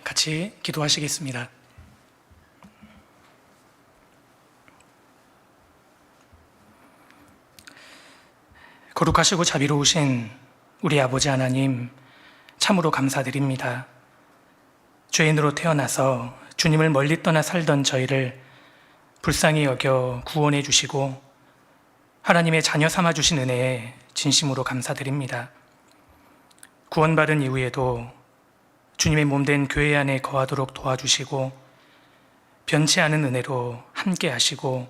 같이 기도하시겠습니다. 거룩하시고 자비로우신 우리 아버지 하나님, 참으로 감사드립니다. 죄인으로 태어나서 주님을 멀리 떠나 살던 저희를 불쌍히 여겨 구원해 주시고 하나님의 자녀 삼아 주신 은혜에 진심으로 감사드립니다. 구원받은 이후에도 주님의 몸된 교회 안에 거하도록 도와주시고 변치 않은 은혜로 함께 하시고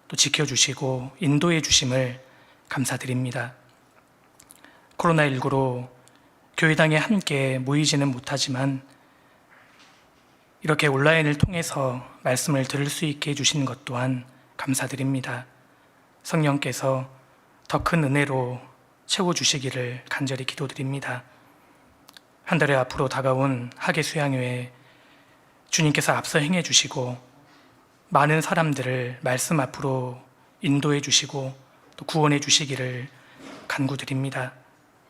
또 지켜주시고 인도해 주심을 감사드립니다. 코로나19로 교회당에 함께 모이지는 못하지만 이렇게 온라인을 통해서 말씀을 들을 수 있게 해주신 것 또한 감사드립니다. 성령께서 더 큰 은혜로 채워주시기를 간절히 기도드립니다. 한 달에 앞으로 다가온 학예 수양회에 주님께서 앞서 행해 주시고 많은 사람들을 말씀 앞으로 인도해 주시고 또 구원해 주시기를 간구드립니다.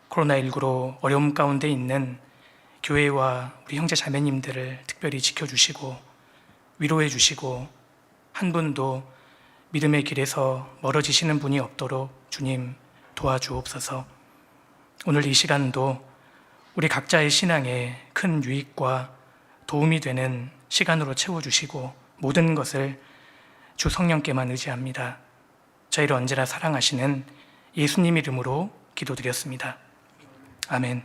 코로나19로 어려움 가운데 있는 교회와 우리 형제 자매님들을 특별히 지켜주시고 위로해 주시고 한 분도 믿음의 길에서 멀어지시는 분이 없도록 주님 도와주옵소서. 오늘 이 시간도 우리 각자의 신앙에 큰 유익과 도움이 되는 시간으로 채워주시고 모든 것을 주 성령께만 의지합니다. 저희를 언제나 사랑하시는 예수님 이름으로 기도드렸습니다. 아멘.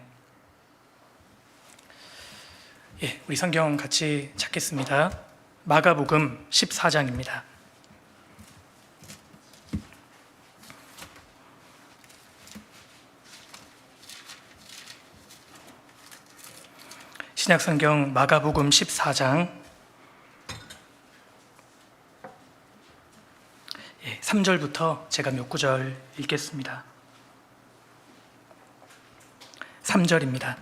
우리 성경 같이 찾겠습니다. 마가복음 14장입니다. 신약성경 마가복음 14장 3절부터 제가 몇 구절 읽겠습니다. 3절입니다.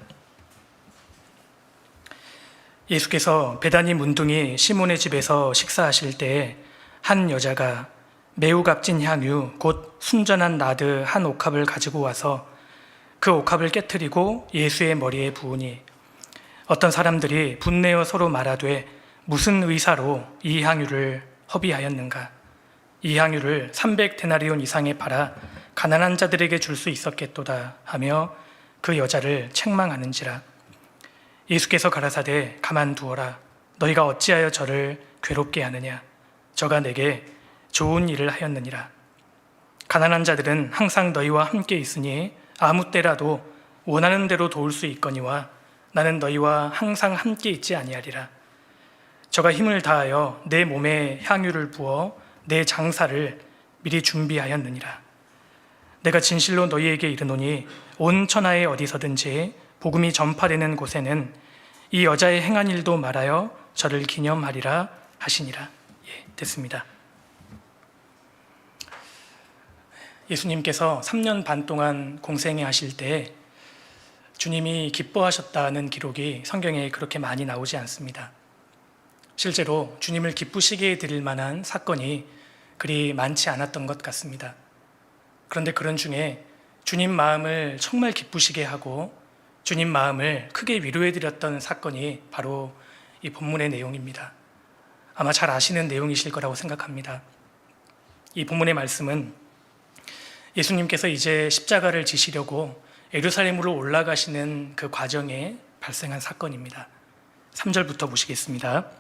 예수께서 베다니 문둥이 시몬의 집에서 식사하실 때에 한 여자가 매우 값진 향유 곧 순전한 나드 한 옥합을 가지고 와서 그 옥합을 깨트리고 예수의 머리에 부으니 어떤 사람들이 분내어 서로 말하되 무슨 의사로 이 향유를 허비하였는가? 이 향유를 300데나리온 이상에 팔아 가난한 자들에게 줄 수 있었겠도다 하며 그 여자를 책망하는지라. 예수께서 가라사대 가만두어라. 너희가 어찌하여 저를 괴롭게 하느냐? 저가 내게 좋은 일을 하였느니라. 가난한 자들은 항상 너희와 함께 있으니 아무 때라도 원하는 대로 도울 수 있거니와 나는 너희와 항상 함께 있지 아니하리라. 저가 힘을 다하여 내 몸에 향유를 부어 내 장사를 미리 준비하였느니라. 내가 진실로 너희에게 이르노니 온 천하에 어디서든지 복음이 전파되는 곳에는 이 여자의 행한 일도 말하여 저를 기념하리라 하시니라. 됐습니다. 예수님께서 3년 반 동안 공생애 하실 때 주님이 기뻐하셨다는 기록이 성경에 그렇게 많이 나오지 않습니다. 실제로 주님을 기쁘시게 해드릴 만한 사건이 그리 많지 않았던 것 같습니다. 그런데 그런 중에 주님 마음을 정말 기쁘시게 하고 주님 마음을 크게 위로해드렸던 사건이 바로 이 본문의 내용입니다. 아마 잘 아시는 내용이실 거라고 생각합니다. 이 본문의 말씀은 예수님께서 이제 십자가를 지시려고 예루살렘으로 올라가시는 그 과정에 발생한 사건입니다. 3절부터 보시겠습니다.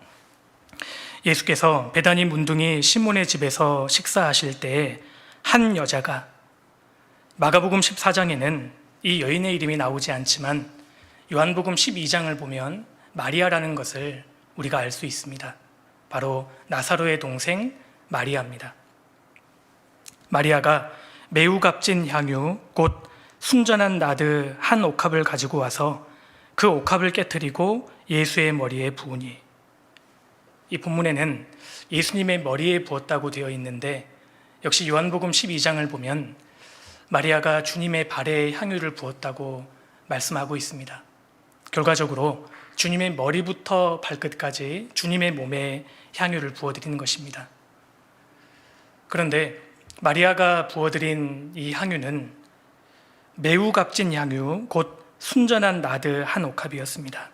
예수께서 베다니 문둥이 시몬의 집에서 식사하실 때에 한 여자가, 마가복음 14장에는 이 여인의 이름이 나오지 않지만 요한복음 12장을 보면 마리아라는 것을 우리가 알 수 있습니다. 바로 나사로의 동생 마리아입니다. 마리아가 매우 값진 향유 곧 순전한 나드 한 옥합을 가지고 와서 그 옥합을 깨트리고 예수의 머리에 부으니, 이 본문에는 예수님의 머리에 부었다고 되어 있는데 역시 요한복음 12장을 보면 마리아가 주님의 발에 향유를 부었다고 말씀하고 있습니다. 결과적으로 주님의 머리부터 발끝까지 주님의 몸에 향유를 부어드리는 것입니다. 그런데 마리아가 부어드린 이 향유는 매우 값진 향유 곧 순전한 나드 한 옥합이었습니다.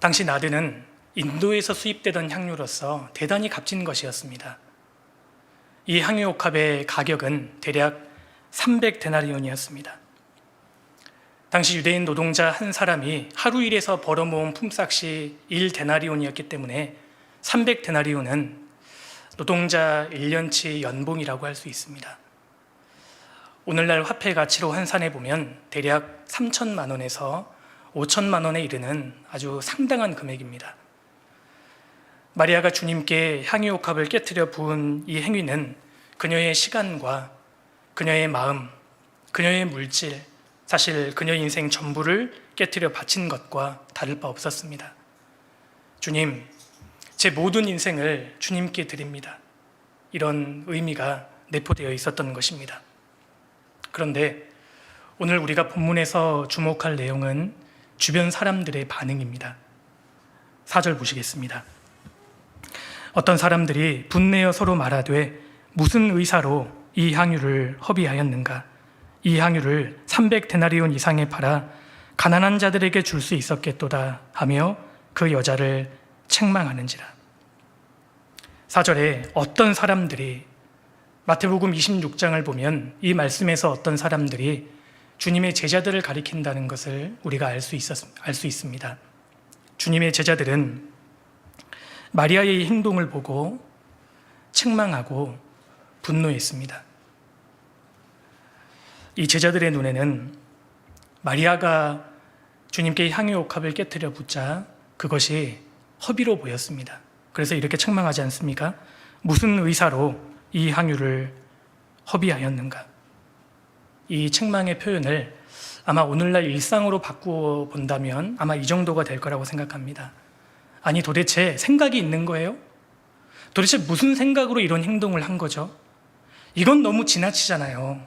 당시 나드는 인도에서 수입되던 향유로서 대단히 값진 것이었습니다. 이 향유 옥합의 가격은 대략 300데나리온이었습니다. 당시 유대인 노동자 한 사람이 하루 일해서 벌어모은 품삯이 1데나리온이었기 때문에 300데나리온은 노동자 1년치 연봉이라고 할 수 있습니다. 오늘날 화폐 가치로 환산해 보면 대략 3천만 원에서 5천만 원에 이르는 아주 상당한 금액입니다. 마리아가 주님께 향유 옥합을 깨뜨려 부은 이 행위는 그녀의 시간과 그녀의 마음, 그녀의 물질, 사실 그녀의 인생 전부를 깨뜨려 바친 것과 다를 바 없었습니다. 주님, 제 모든 인생을 주님께 드립니다. 이런 의미가 내포되어 있었던 것입니다. 그런데 오늘 우리가 본문에서 주목할 내용은 주변 사람들의 반응입니다. 4절 보시겠습니다. 어떤 사람들이 분내어 서로 말하되 무슨 의사로 이 향유를 허비하였는가? 이 향유를 300데나리온 이상에 팔아 가난한 자들에게 줄 수 있었겠도다 하며 그 여자를 책망하는지라. 4절에 어떤 사람들이, 마태복음 26장을 보면 이 말씀에서 어떤 사람들이 주님의 제자들을 가리킨다는 것을 우리가 알 수 있습니다. 주님의 제자들은 마리아의 행동을 보고 책망하고 분노했습니다. 이 제자들의 눈에는 마리아가 주님께 향유 옥합을 깨뜨려 붓자 그것이 허비로 보였습니다. 그래서 이렇게 책망하지 않습니까? 무슨 의사로 이 향유를 허비하였는가? 이 책망의 표현을 아마 오늘날 일상으로 바꾸어 본다면 아마 이 정도가 될 거라고 생각합니다. 아니, 도대체 생각이 있는 거예요? 도대체 무슨 생각으로 이런 행동을 한 거죠? 이건 너무 지나치잖아요.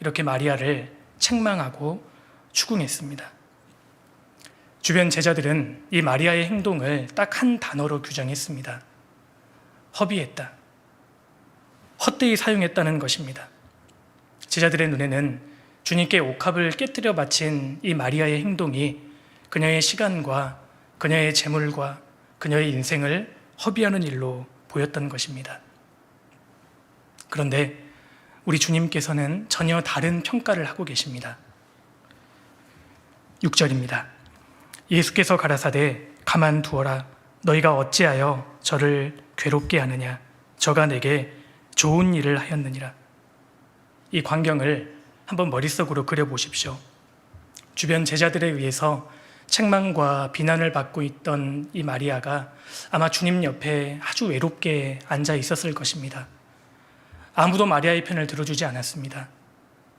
이렇게 마리아를 책망하고 추궁했습니다. 주변 제자들은 이 마리아의 행동을 딱 한 단어로 규정했습니다. 허비했다. 헛되이 사용했다는 것입니다. 제자들의 눈에는 주님께 옥합을 깨뜨려 바친 이 마리아의 행동이 그녀의 시간과 그녀의 재물과 그녀의 인생을 허비하는 일로 보였던 것입니다. 그런데 우리 주님께서는 전혀 다른 평가를 하고 계십니다. 6절입니다. 예수께서 가라사대 가만두어라. 너희가 어찌하여 저를 괴롭게 하느냐. 저가 내게 좋은 일을 하였느니라. 이 광경을 한번 머릿속으로 그려보십시오. 주변 제자들에 의해서 책망과 비난을 받고 있던 이 마리아가 아마 주님 옆에 아주 외롭게 앉아 있었을 것입니다. 아무도 마리아의 편을 들어주지 않았습니다.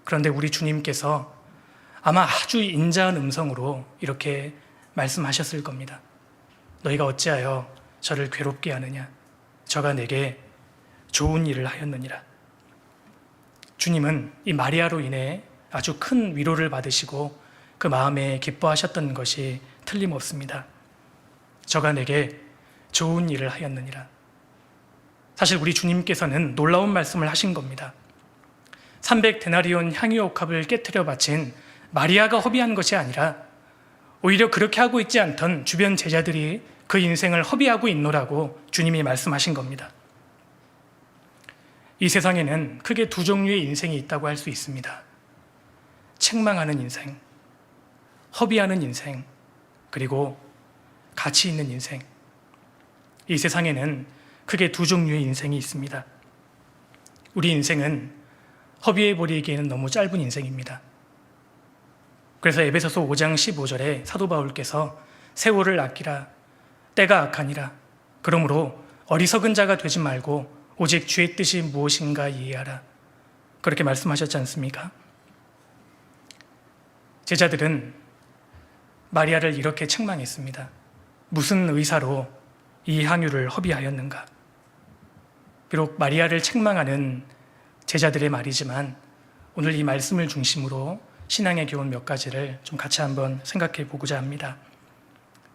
그런데 우리 주님께서 아마 아주 인자한 음성으로 이렇게 말씀하셨을 겁니다. 너희가 어찌하여 저를 괴롭게 하느냐. 저가 내게 좋은 일을 하였느니라. 주님은 이 마리아로 인해 아주 큰 위로를 받으시고 그 마음에 기뻐하셨던 것이 틀림없습니다. 저가 내게 좋은 일을 하였느니라. 사실 우리 주님께서는 놀라운 말씀을 하신 겁니다. 300데나리온 향유 옥합을 깨뜨려 바친 마리아가 허비한 것이 아니라 오히려 그렇게 하고 있지 않던 주변 제자들이 그 인생을 허비하고 있노라고 주님이 말씀하신 겁니다. 이 세상에는 크게 두 종류의 인생이 있다고 할 수 있습니다. 책망하는 인생, 허비하는 인생, 그리고 가치 있는 인생. 이 세상에는 크게 두 종류의 인생이 있습니다. 우리 인생은 허비해버리기에는 너무 짧은 인생입니다. 그래서 에베소서 5장 15절에 사도 바울께서 세월을 아끼라, 때가 악하니라. 그러므로 어리석은 자가 되지 말고 오직 주의 뜻이 무엇인가 이해하라. 그렇게 말씀하셨지 않습니까? 제자들은 마리아를 이렇게 책망했습니다. 무슨 의사로 이 향유를 허비하였는가? 비록 마리아를 책망하는 제자들의 말이지만 오늘 이 말씀을 중심으로 신앙의 교훈 몇 가지를 좀 같이 한번 생각해 보고자 합니다.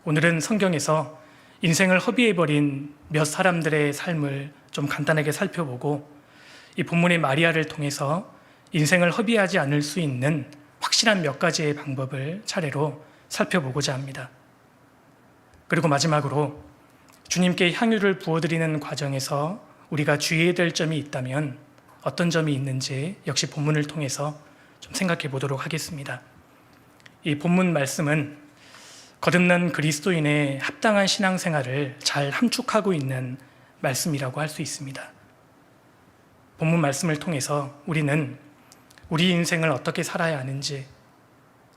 오늘은 성경에서 인생을 허비해버린 몇 사람들의 삶을 좀 간단하게 살펴보고 이 본문의 마리아를 통해서 인생을 허비하지 않을 수 있는 확실한 몇 가지의 방법을 차례로 살펴보고자 합니다. 그리고 마지막으로 주님께 향유를 부어드리는 과정에서 우리가 주의해야 될 점이 있다면 어떤 점이 있는지 역시 본문을 통해서 좀 생각해 보도록 하겠습니다. 이 본문 말씀은 거듭난 그리스도인의 합당한 신앙생활을 잘 함축하고 있는 말씀이라고 할 수 있습니다. 본문 말씀을 통해서 우리는 우리 인생을 어떻게 살아야 하는지,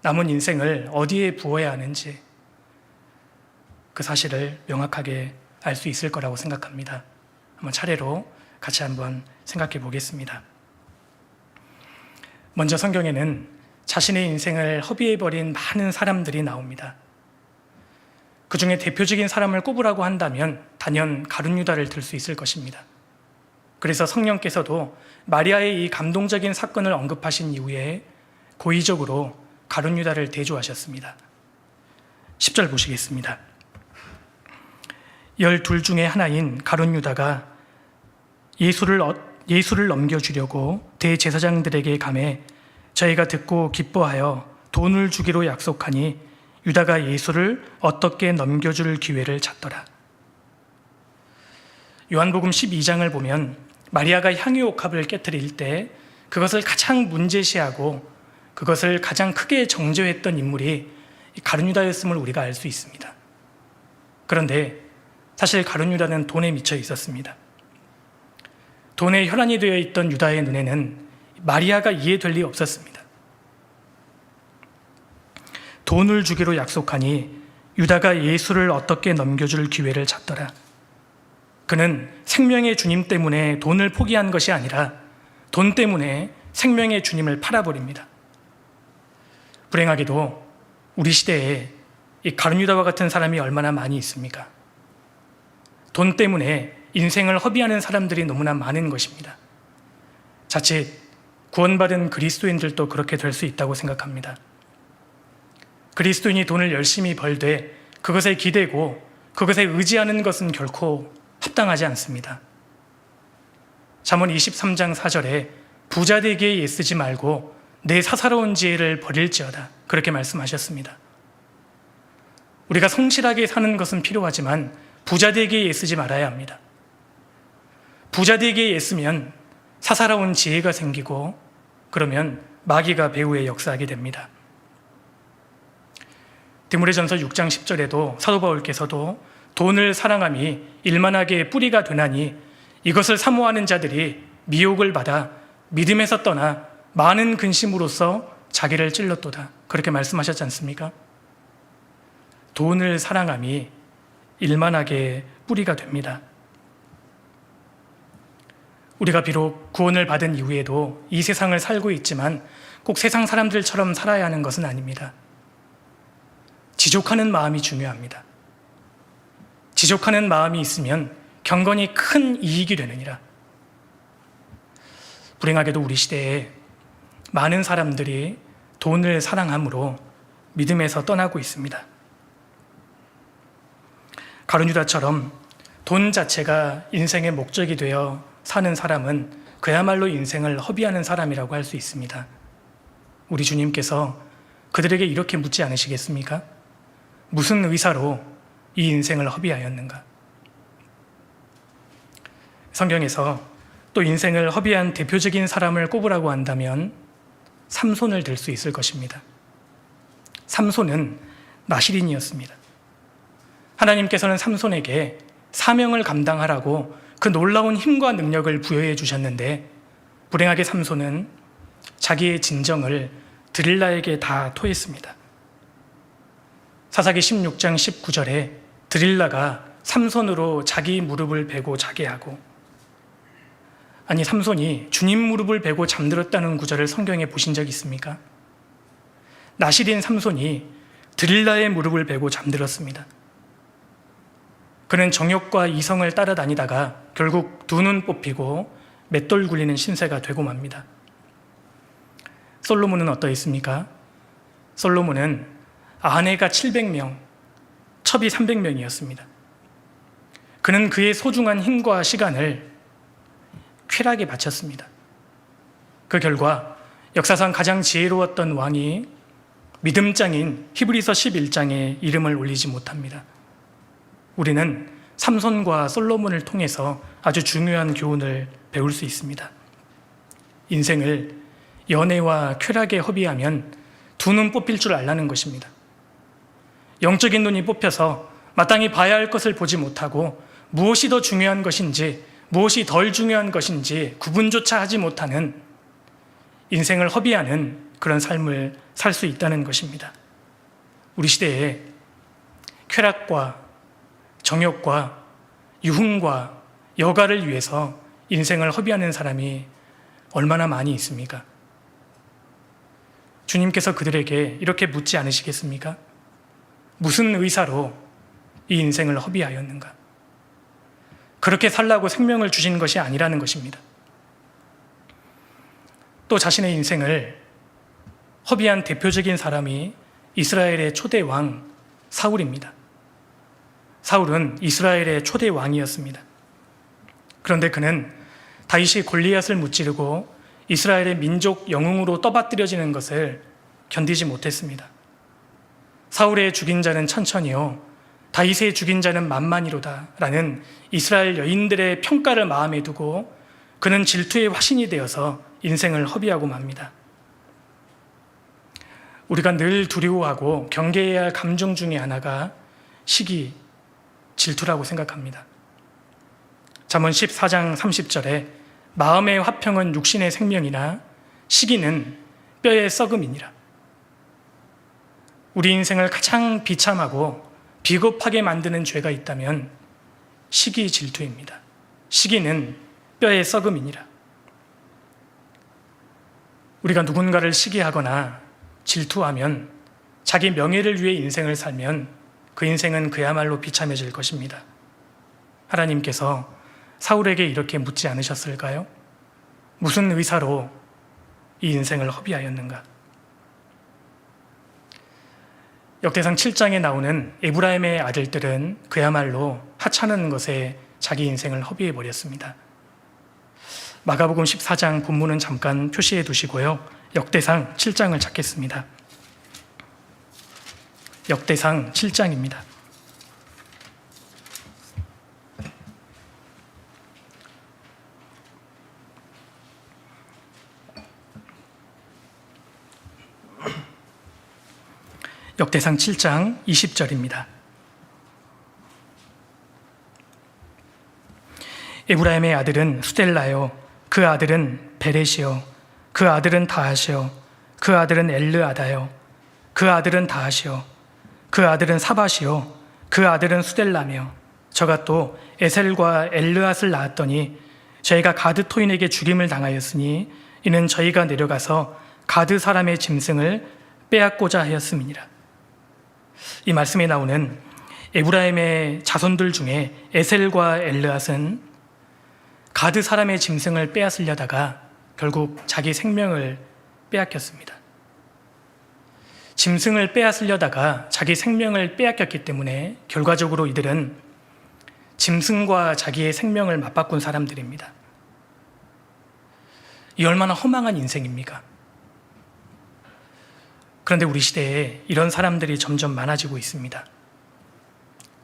남은 인생을 어디에 부어야 하는지 그 사실을 명확하게 알 수 있을 거라고 생각합니다. 한번 차례로 같이 한번 생각해 보겠습니다. 먼저 성경에는 자신의 인생을 허비해버린 많은 사람들이 나옵니다. 그 중에 대표적인 사람을 꼽으라고 한다면 단연 가룟 유다를 들 수 있을 것입니다. 그래서 성령께서도 마리아의 이 감동적인 사건을 언급하신 이후에 고의적으로 가룟 유다를 대조하셨습니다. 10절 보시겠습니다. 12 중에 하나인 가룟 유다가 예수를 넘겨주려고 대제사장들에게 가매 저희가 듣고 기뻐하여 돈을 주기로 약속하니 유다가 예수를 어떻게 넘겨줄 기회를 찾더라. 요한복음 12장을 보면 마리아가 향유 옥합을 깨뜨릴 때 그것을 가장 문제시하고 그것을 가장 크게 정죄했던 인물이 가룟 유다였음을 우리가 알 수 있습니다. 그런데 사실 가룟 유다는 돈에 미쳐 있었습니다. 돈에 혈안이 되어 있던 유다의 눈에는 마리아가 이해될 리 없었습니다. 돈을 주기로 약속하니 유다가 예수를 어떻게 넘겨줄 기회를 찾더라. 그는 생명의 주님 때문에 돈을 포기한 것이 아니라 돈 때문에 생명의 주님을 팔아버립니다. 불행하게도 우리 시대에 이 가룟 유다와 같은 사람이 얼마나 많이 있습니까? 돈 때문에 인생을 허비하는 사람들이 너무나 많은 것입니다. 자칫 구원받은 그리스도인들도 그렇게 될 수 있다고 생각합니다. 그리스도인이 돈을 열심히 벌되 그것에 기대고 그것에 의지하는 것은 결코 합당하지 않습니다. 잠언 23장 4절에 부자 되기에 애쓰지 말고 내 사사로운 지혜를 버릴지어다, 그렇게 말씀하셨습니다. 우리가 성실하게 사는 것은 필요하지만 부자 되기에 애쓰지 말아야 합니다. 부자 되기에 애쓰면 사사로운 지혜가 생기고 그러면 마귀가 배후에 역사하게 됩니다. 디모데전서 6장 10절에도 사도 바울께서도 돈을 사랑함이 일만하게 뿌리가 되나니 이것을 사모하는 자들이 미혹을 받아 믿음에서 떠나 많은 근심으로써 자기를 찔렀도다, 그렇게 말씀하셨지 않습니까? 돈을 사랑함이 일만하게 뿌리가 됩니다. 우리가 비록 구원을 받은 이후에도 이 세상을 살고 있지만 꼭 세상 사람들처럼 살아야 하는 것은 아닙니다. 지족하는 마음이 중요합니다. 지족하는 마음이 있으면 경건이 큰 이익이 되느니라. 불행하게도 우리 시대에 많은 사람들이 돈을 사랑함으로 믿음에서 떠나고 있습니다. 가룟 유다처럼 돈 자체가 인생의 목적이 되어 사는 사람은 그야말로 인생을 허비하는 사람이라고 할 수 있습니다. 우리 주님께서 그들에게 이렇게 묻지 않으시겠습니까? 무슨 의사로 이 인생을 허비하였는가? 성경에서 또 인생을 허비한 대표적인 사람을 꼽으라고 한다면 삼손을 들 수 있을 것입니다. 삼손은 나실인이었습니다. 하나님께서는 삼손에게 사명을 감당하라고 그 놀라운 힘과 능력을 부여해 주셨는데 불행하게 삼손은 자기의 진정을 드릴라에게 다 토했습니다. 사사기 16장 19절에 드릴라가 삼손으로 자기 무릎을 베고 자게 하고, 아니 삼손이 주님 무릎을 베고 잠들었다는 구절을 성경에 보신 적 있습니까? 나실인 삼손이 드릴라의 무릎을 베고 잠들었습니다. 그는 정욕과 이성을 따라다니다가 결국 두 눈 뽑히고 맷돌 굴리는 신세가 되고 맙니다. 솔로몬은 어떠했습니까? 솔로몬은 아내가 700명, 첩이 300명이었습니다. 그는 그의 소중한 힘과 시간을 쾌락에 바쳤습니다. 그 결과 역사상 가장 지혜로웠던 왕이 믿음장인 히브리서 11장에 이름을 올리지 못합니다. 우리는 삼손과 솔로몬을 통해서 아주 중요한 교훈을 배울 수 있습니다. 인생을 연애와 쾌락에 허비하면 두 눈 뽑힐 줄 알라는 것입니다. 영적인 눈이 뽑혀서 마땅히 봐야 할 것을 보지 못하고 무엇이 더 중요한 것인지 무엇이 덜 중요한 것인지 구분조차 하지 못하는 인생을 허비하는 그런 삶을 살 수 있다는 것입니다. 우리 시대에 쾌락과 정욕과 유흥과 여가를 위해서 인생을 허비하는 사람이 얼마나 많이 있습니까? 주님께서 그들에게 이렇게 묻지 않으시겠습니까? 무슨 의사로 이 인생을 허비하였는가? 그렇게 살라고 생명을 주신 것이 아니라는 것입니다. 또 자신의 인생을 허비한 대표적인 사람이 이스라엘의 초대 왕 사울입니다. 사울은 이스라엘의 초대 왕이었습니다. 그런데 그는 다윗이 골리앗을 무찌르고 이스라엘의 민족 영웅으로 떠받들여지는 것을 견디지 못했습니다. 사울의 죽인 자는 천천히요 다윗의 죽인 자는 만만이로다 라는 이스라엘 여인들의 평가를 마음에 두고 그는 질투의 화신이 되어서 인생을 허비하고 맙니다. 우리가 늘 두려워하고 경계해야 할 감정 중에 하나가 시기, 질투라고 생각합니다. 잠언 14장 30절에 마음의 화평은 육신의 생명이나 시기는 뼈의 썩음이니라. 우리 인생을 가장 비참하고 비겁하게 만드는 죄가 있다면 시기, 질투입니다. 시기는 뼈의 썩음이니라. 우리가 누군가를 시기하거나 질투하면 자기 명예를 위해 인생을 살면 그 인생은 그야말로 비참해질 것입니다. 하나님께서 사울에게 이렇게 묻지 않으셨을까요? 무슨 의사로 이 인생을 허비하였는가? 역대상 7장에 나오는 에브라임의 아들들은 그야말로 하찮은 것에 자기 인생을 허비해버렸습니다. 마가복음 14장 본문은 잠깐 표시해 두시고요. 역대상 7장을 찾겠습니다. 역대상 7장입니다. 역대상 7장 20절입니다. 에브라임의 아들은 수델라요, 그 아들은 베렛이요, 그 아들은 다하시요, 그 아들은 엘르아다요, 그 아들은 다하시요, 그 아들은 사바시요, 그 아들은 수델라며 저가 또 에셀과 엘르앗을 낳았더니 저희가 가드 토인에게 죽임을 당하였으니 이는 저희가 내려가서 가드 사람의 짐승을 빼앗고자 하였음이니라. 이 말씀에 나오는 에브라임의 자손들 중에 에셀과 엘르앗은 가드 사람의 짐승을 빼앗으려다가 결국 자기 생명을 빼앗겼습니다. 짐승을 빼앗으려다가 자기 생명을 빼앗겼기 때문에 결과적으로 이들은 짐승과 자기의 생명을 맞바꾼 사람들입니다. 이 얼마나 허망한 인생입니까? 그런데 우리 시대에 이런 사람들이 점점 많아지고 있습니다.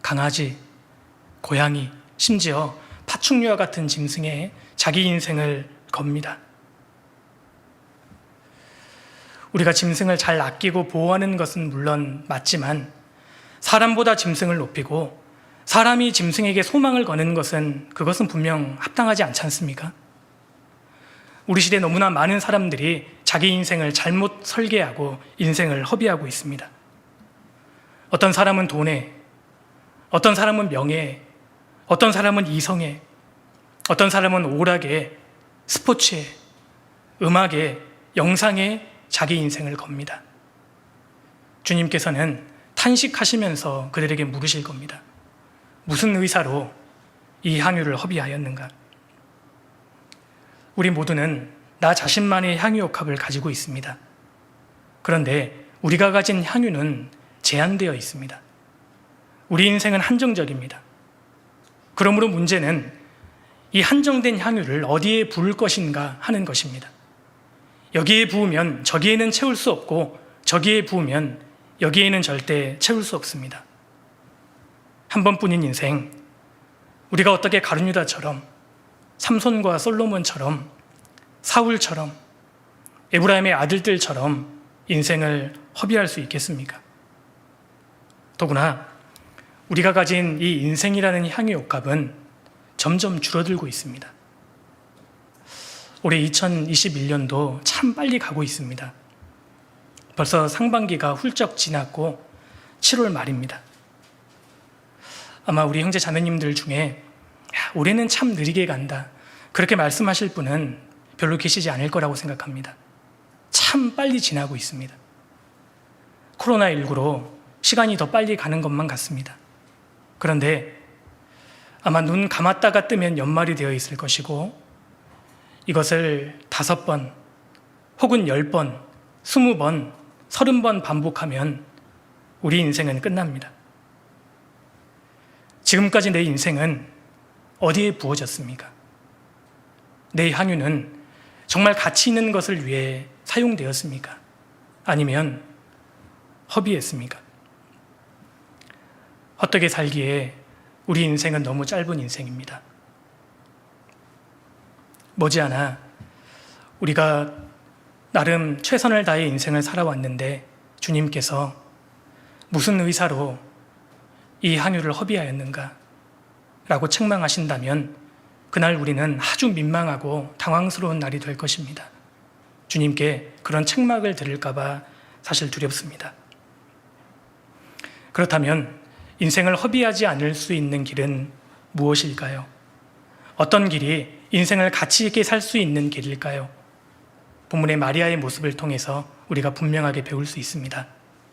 강아지, 고양이, 심지어 파충류와 같은 짐승에 자기 인생을 겁니다. 우리가 짐승을 잘 아끼고 보호하는 것은 물론 맞지만 사람보다 짐승을 높이고 사람이 짐승에게 소망을 거는 것은 그것은 분명 합당하지 않지 않습니까? 우리 시대에 너무나 많은 사람들이 자기 인생을 잘못 설계하고 인생을 허비하고 있습니다. 어떤 사람은 돈에, 어떤 사람은 명예에, 어떤 사람은 이성에, 어떤 사람은 오락에, 스포츠에, 음악에, 영상에 자기 인생을 겁니다. 주님께서는 탄식하시면서 그들에게 물으실 겁니다. 무슨 의사로 이 향유를 허비하였는가? 우리 모두는 나 자신만의 향유옥합을 가지고 있습니다. 그런데 우리가 가진 향유는 제한되어 있습니다. 우리 인생은 한정적입니다. 그러므로 문제는 이 한정된 향유를 어디에 부을 것인가 하는 것입니다. 여기에 부으면 저기에는 채울 수 없고 저기에 부으면 여기에는 절대 채울 수 없습니다. 한 번뿐인 인생, 우리가 어떻게 가룟유다처럼, 삼손과 솔로몬처럼, 사울처럼, 에브라임의 아들들처럼 인생을 허비할 수 있겠습니까? 더구나 우리가 가진 이 인생이라는 향유 옥합은 점점 줄어들고 있습니다. 올해 2021년도 참 빨리 가고 있습니다. 벌써 상반기가 훌쩍 지났고 7월 말입니다. 아마 우리 형제 자매님들 중에 올해는 참 느리게 간다, 그렇게 말씀하실 분은 별로 계시지 않을 거라고 생각합니다. 참 빨리 지나고 있습니다. 코로나19로 시간이 더 빨리 가는 것만 같습니다. 그런데 아마 눈 감았다가 뜨면 연말이 되어 있을 것이고, 이것을 5번 혹은 10번, 20번, 30번 반복하면 우리 인생은 끝납니다. 지금까지 내 인생은 어디에 부어졌습니까? 내 향유는 정말 가치 있는 것을 위해 사용되었습니까? 아니면 허비했습니까? 헛되게 살기에 우리 인생은 너무 짧은 인생입니다. 머지않아 우리가 나름 최선을 다해 인생을 살아왔는데 주님께서 무슨 의사로 이 향유를 허비하였는가 라고 책망하신다면 그날 우리는 아주 민망하고 당황스러운 날이 될 것입니다. 주님께 그런 책망을 들을까 봐 사실 두렵습니다. 그렇다면 인생을 허비하지 않을 수 있는 길은 무엇일까요? 어떤 길이 인생을 가치 있게 살 수 있는 길일까요? 본문의 마리아의 모습을 통해서 우리가 분명하게 배울 수 있습니다.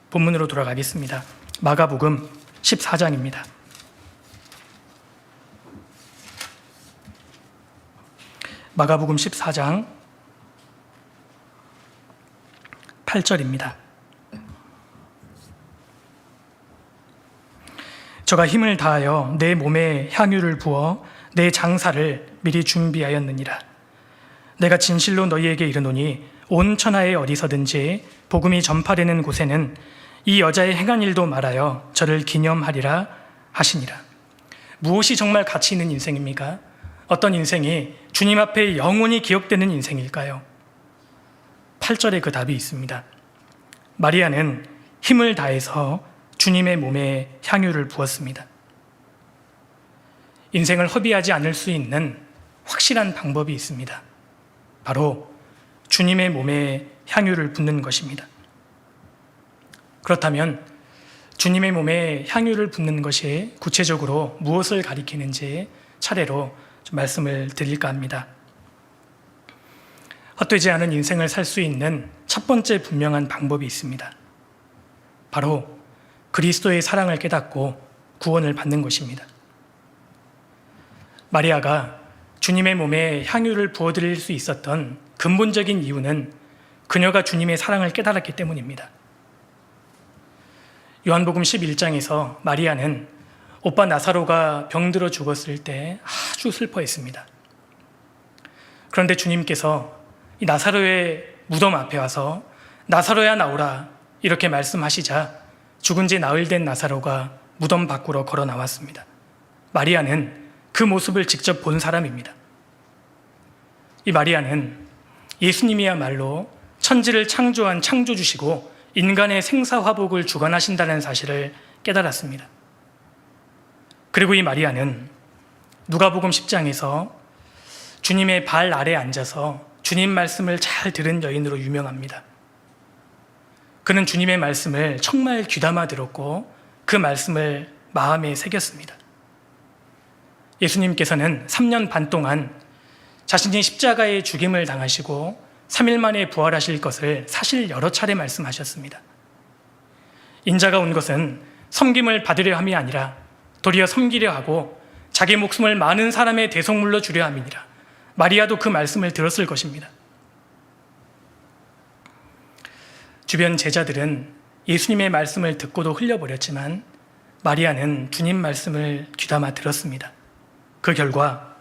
본문으로 돌아가겠습니다. 마가복음 14장입니다. 마가복음 14장 8절입니다. 저가 힘을 다하여 내 몸에 향유를 부어 내 장사를 미리 준비하였느니라. 내가 진실로 너희에게 이르노니 온 천하에 어디서든지 복음이 전파되는 곳에는 이 여자의 행한 일도 말하여 저를 기념하리라 하시니라. 무엇이 정말 가치 있는 인생입니까? 어떤 인생이 주님 앞에 영원히 기억되는 인생일까요? 8절에 그 답이 있습니다. 마리아는 힘을 다해서 주님의 몸에 향유를 부었습니다. 인생을 허비하지 않을 수 있는 확실한 방법이 있습니다. 바로 주님의 몸에 향유를 붓는 것입니다. 그렇다면 주님의 몸에 향유를 붓는 것이 구체적으로 무엇을 가리키는지 차례로 좀 말씀을 드릴까 합니다. 헛되지 않은 인생을 살 수 있는 첫 번째 분명한 방법이 있습니다. 바로 그리스도의 사랑을 깨닫고 구원을 받는 것입니다. 마리아가 주님의 몸에 향유를 부어드릴 수 있었던 근본적인 이유는 그녀가 주님의 사랑을 깨달았기 때문입니다. 요한복음 11장에서 마리아는 오빠 나사로가 병들어 죽었을 때 아주 슬퍼했습니다. 그런데 주님께서 이 나사로의 무덤 앞에 와서 나사로야 나오라 이렇게 말씀하시자 죽은 지 나흘 된 나사로가 무덤 밖으로 걸어 나왔습니다. 마리아는 그 모습을 직접 본 사람입니다. 이 마리아는 예수님이야말로 천지를 창조한 창조주시고 인간의 생사화복을 주관하신다는 사실을 깨달았습니다. 그리고 이 마리아는 누가복음 10장에서 주님의 발 아래 앉아서 주님 말씀을 잘 들은 여인으로 유명합니다. 그는 주님의 말씀을 정말 귀담아 들었고 그 말씀을 마음에 새겼습니다. 예수님께서는 3년 반 동안 자신이 십자가의 죽임을 당하시고 3일 만에 부활하실 것을 사실 여러 차례 말씀하셨습니다. 인자가 온 것은 섬김을 받으려 함이 아니라 도리어 섬기려 하고 자기 목숨을 많은 사람의 대속물로 주려 함이니라. 마리아도 그 말씀을 들었을 것입니다. 주변 제자들은 예수님의 말씀을 듣고도 흘려버렸지만 마리아는 주님 말씀을 귀담아 들었습니다. 그 결과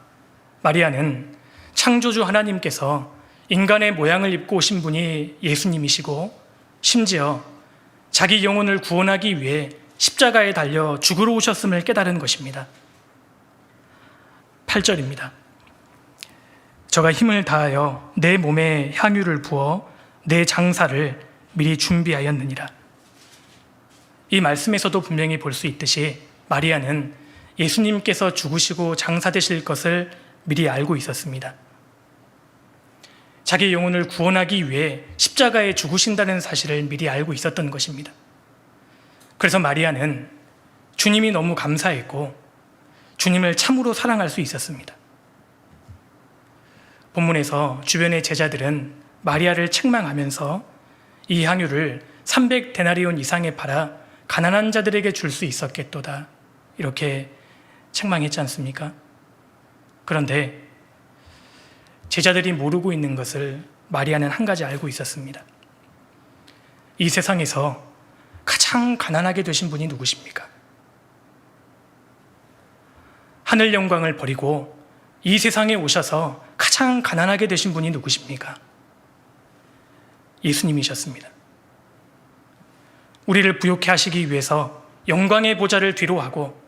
마리아는 창조주 하나님께서 인간의 모양을 입고 오신 분이 예수님이시고 심지어 자기 영혼을 구원하기 위해 십자가에 달려 죽으러 오셨음을 깨달은 것입니다. 8절입니다. 저가 힘을 다하여 내 몸에 향유를 부어 내 장사를 미리 준비하였느니라. 이 말씀에서도 분명히 볼 수 있듯이 마리아는 예수님께서 죽으시고 장사되실 것을 미리 알고 있었습니다. 자기 영혼을 구원하기 위해 십자가에 죽으신다는 사실을 미리 알고 있었던 것입니다. 그래서 마리아는 주님이 너무 감사했고 주님을 참으로 사랑할 수 있었습니다. 본문에서 주변의 제자들은 마리아를 책망하면서 이 향유를 300데나리온 이상에 팔아 가난한 자들에게 줄 수 있었겠도다, 이렇게 책망했지 않습니까? 그런데 제자들이 모르고 있는 것을 마리아는 한 가지 알고 있었습니다. 이 세상에서 가장 가난하게 되신 분이 누구십니까? 하늘 영광을 버리고 이 세상에 오셔서 가장 가난하게 되신 분이 누구십니까? 예수님이셨습니다. 우리를 부욕해 하시기 위해서 영광의 보좌를 뒤로하고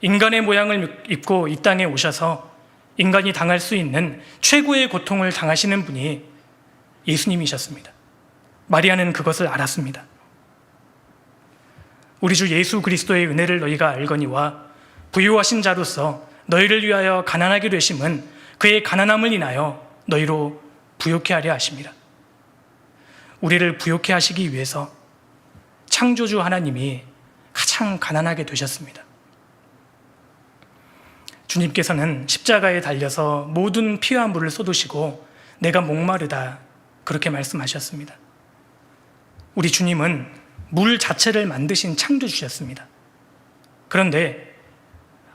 인간의 모양을 입고 이 땅에 오셔서 인간이 당할 수 있는 최고의 고통을 당하시는 분이 예수님이셨습니다. 마리아는 그것을 알았습니다. 우리 주 예수 그리스도의 은혜를 너희가 알거니와 부유하신 자로서 너희를 위하여 가난하게 되심은 그의 가난함을 인하여 너희로 부욕해 하려 하심이라. 우리를 부욕해 하시기 위해서 창조주 하나님이 가장 가난하게 되셨습니다. 주님께서는 십자가에 달려서 모든 피와 물을 쏟으시고 내가 목마르다, 그렇게 말씀하셨습니다. 우리 주님은 물 자체를 만드신 창조주셨습니다. 그런데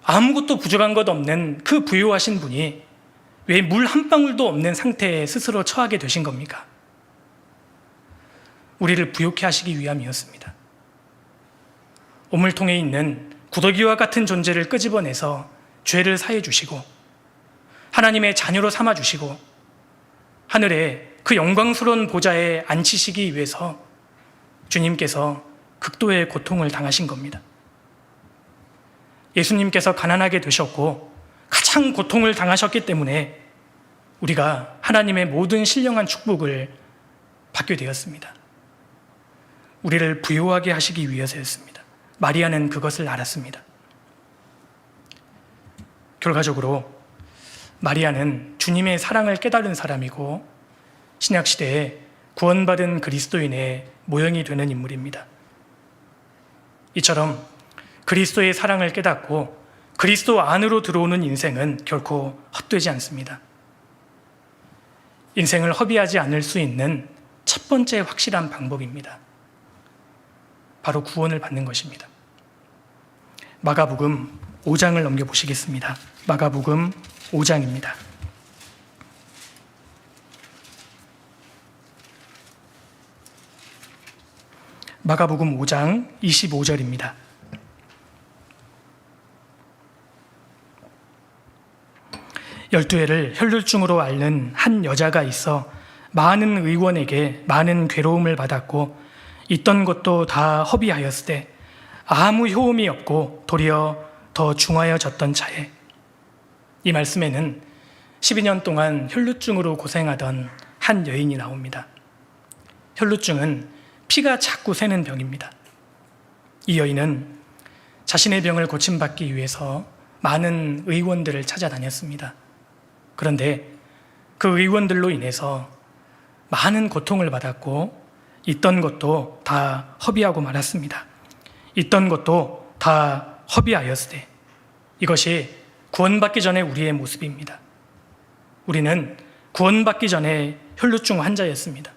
아무것도 부족한 것 없는 그 부유하신 분이 왜 물 한 방울도 없는 상태에 스스로 처하게 되신 겁니까? 우리를 부욕해 하시기 위함이었습니다. 오물통에 있는 구더기와 같은 존재를 끄집어내서 죄를 사해 주시고 하나님의 자녀로 삼아 주시고 하늘에 그 영광스러운 보좌에 앉히시기 위해서 주님께서 극도의 고통을 당하신 겁니다. 예수님께서 가난하게 되셨고 가장 고통을 당하셨기 때문에 우리가 하나님의 모든 신령한 축복을 받게 되었습니다. 우리를 부유하게 하시기 위해서였습니다. 마리아는 그것을 알았습니다. 결과적으로 마리아는 주님의 사랑을 깨달은 사람이고 신약시대에 구원받은 그리스도인의 모형이 되는 인물입니다. 이처럼 그리스도의 사랑을 깨닫고 그리스도 안으로 들어오는 인생은 결코 헛되지 않습니다. 인생을 허비하지 않을 수 있는 첫 번째 확실한 방법입니다. 바로 구원을 받는 것입니다. 마가복음 5장을 넘겨보시겠습니다. 마가복음 5장입니다. 마가복음 5장 25절입니다. 열두해를 혈루증으로 앓는 한 여자가 있어 많은 의원에게 많은 괴로움을 받았고 있던 것도 다 허비하였으되 아무 효험이 없고 도리어 더 중하여졌던 차에, 이 말씀에는 12년 동안 혈루증으로 고생하던 한 여인이 나옵니다. 혈루증은 피가 자꾸 새는 병입니다. 이 여인은 자신의 병을 고침받기 위해서 많은 의원들을 찾아다녔습니다. 그런데 그 의원들로 인해서 많은 고통을 받았고 있던 것도 다 허비하고 말았습니다. 있던 것도 다 허비하였으되, 이것이 구원받기 전에 우리의 모습입니다. 우리는 구원받기 전에 혈루증 환자였습니다.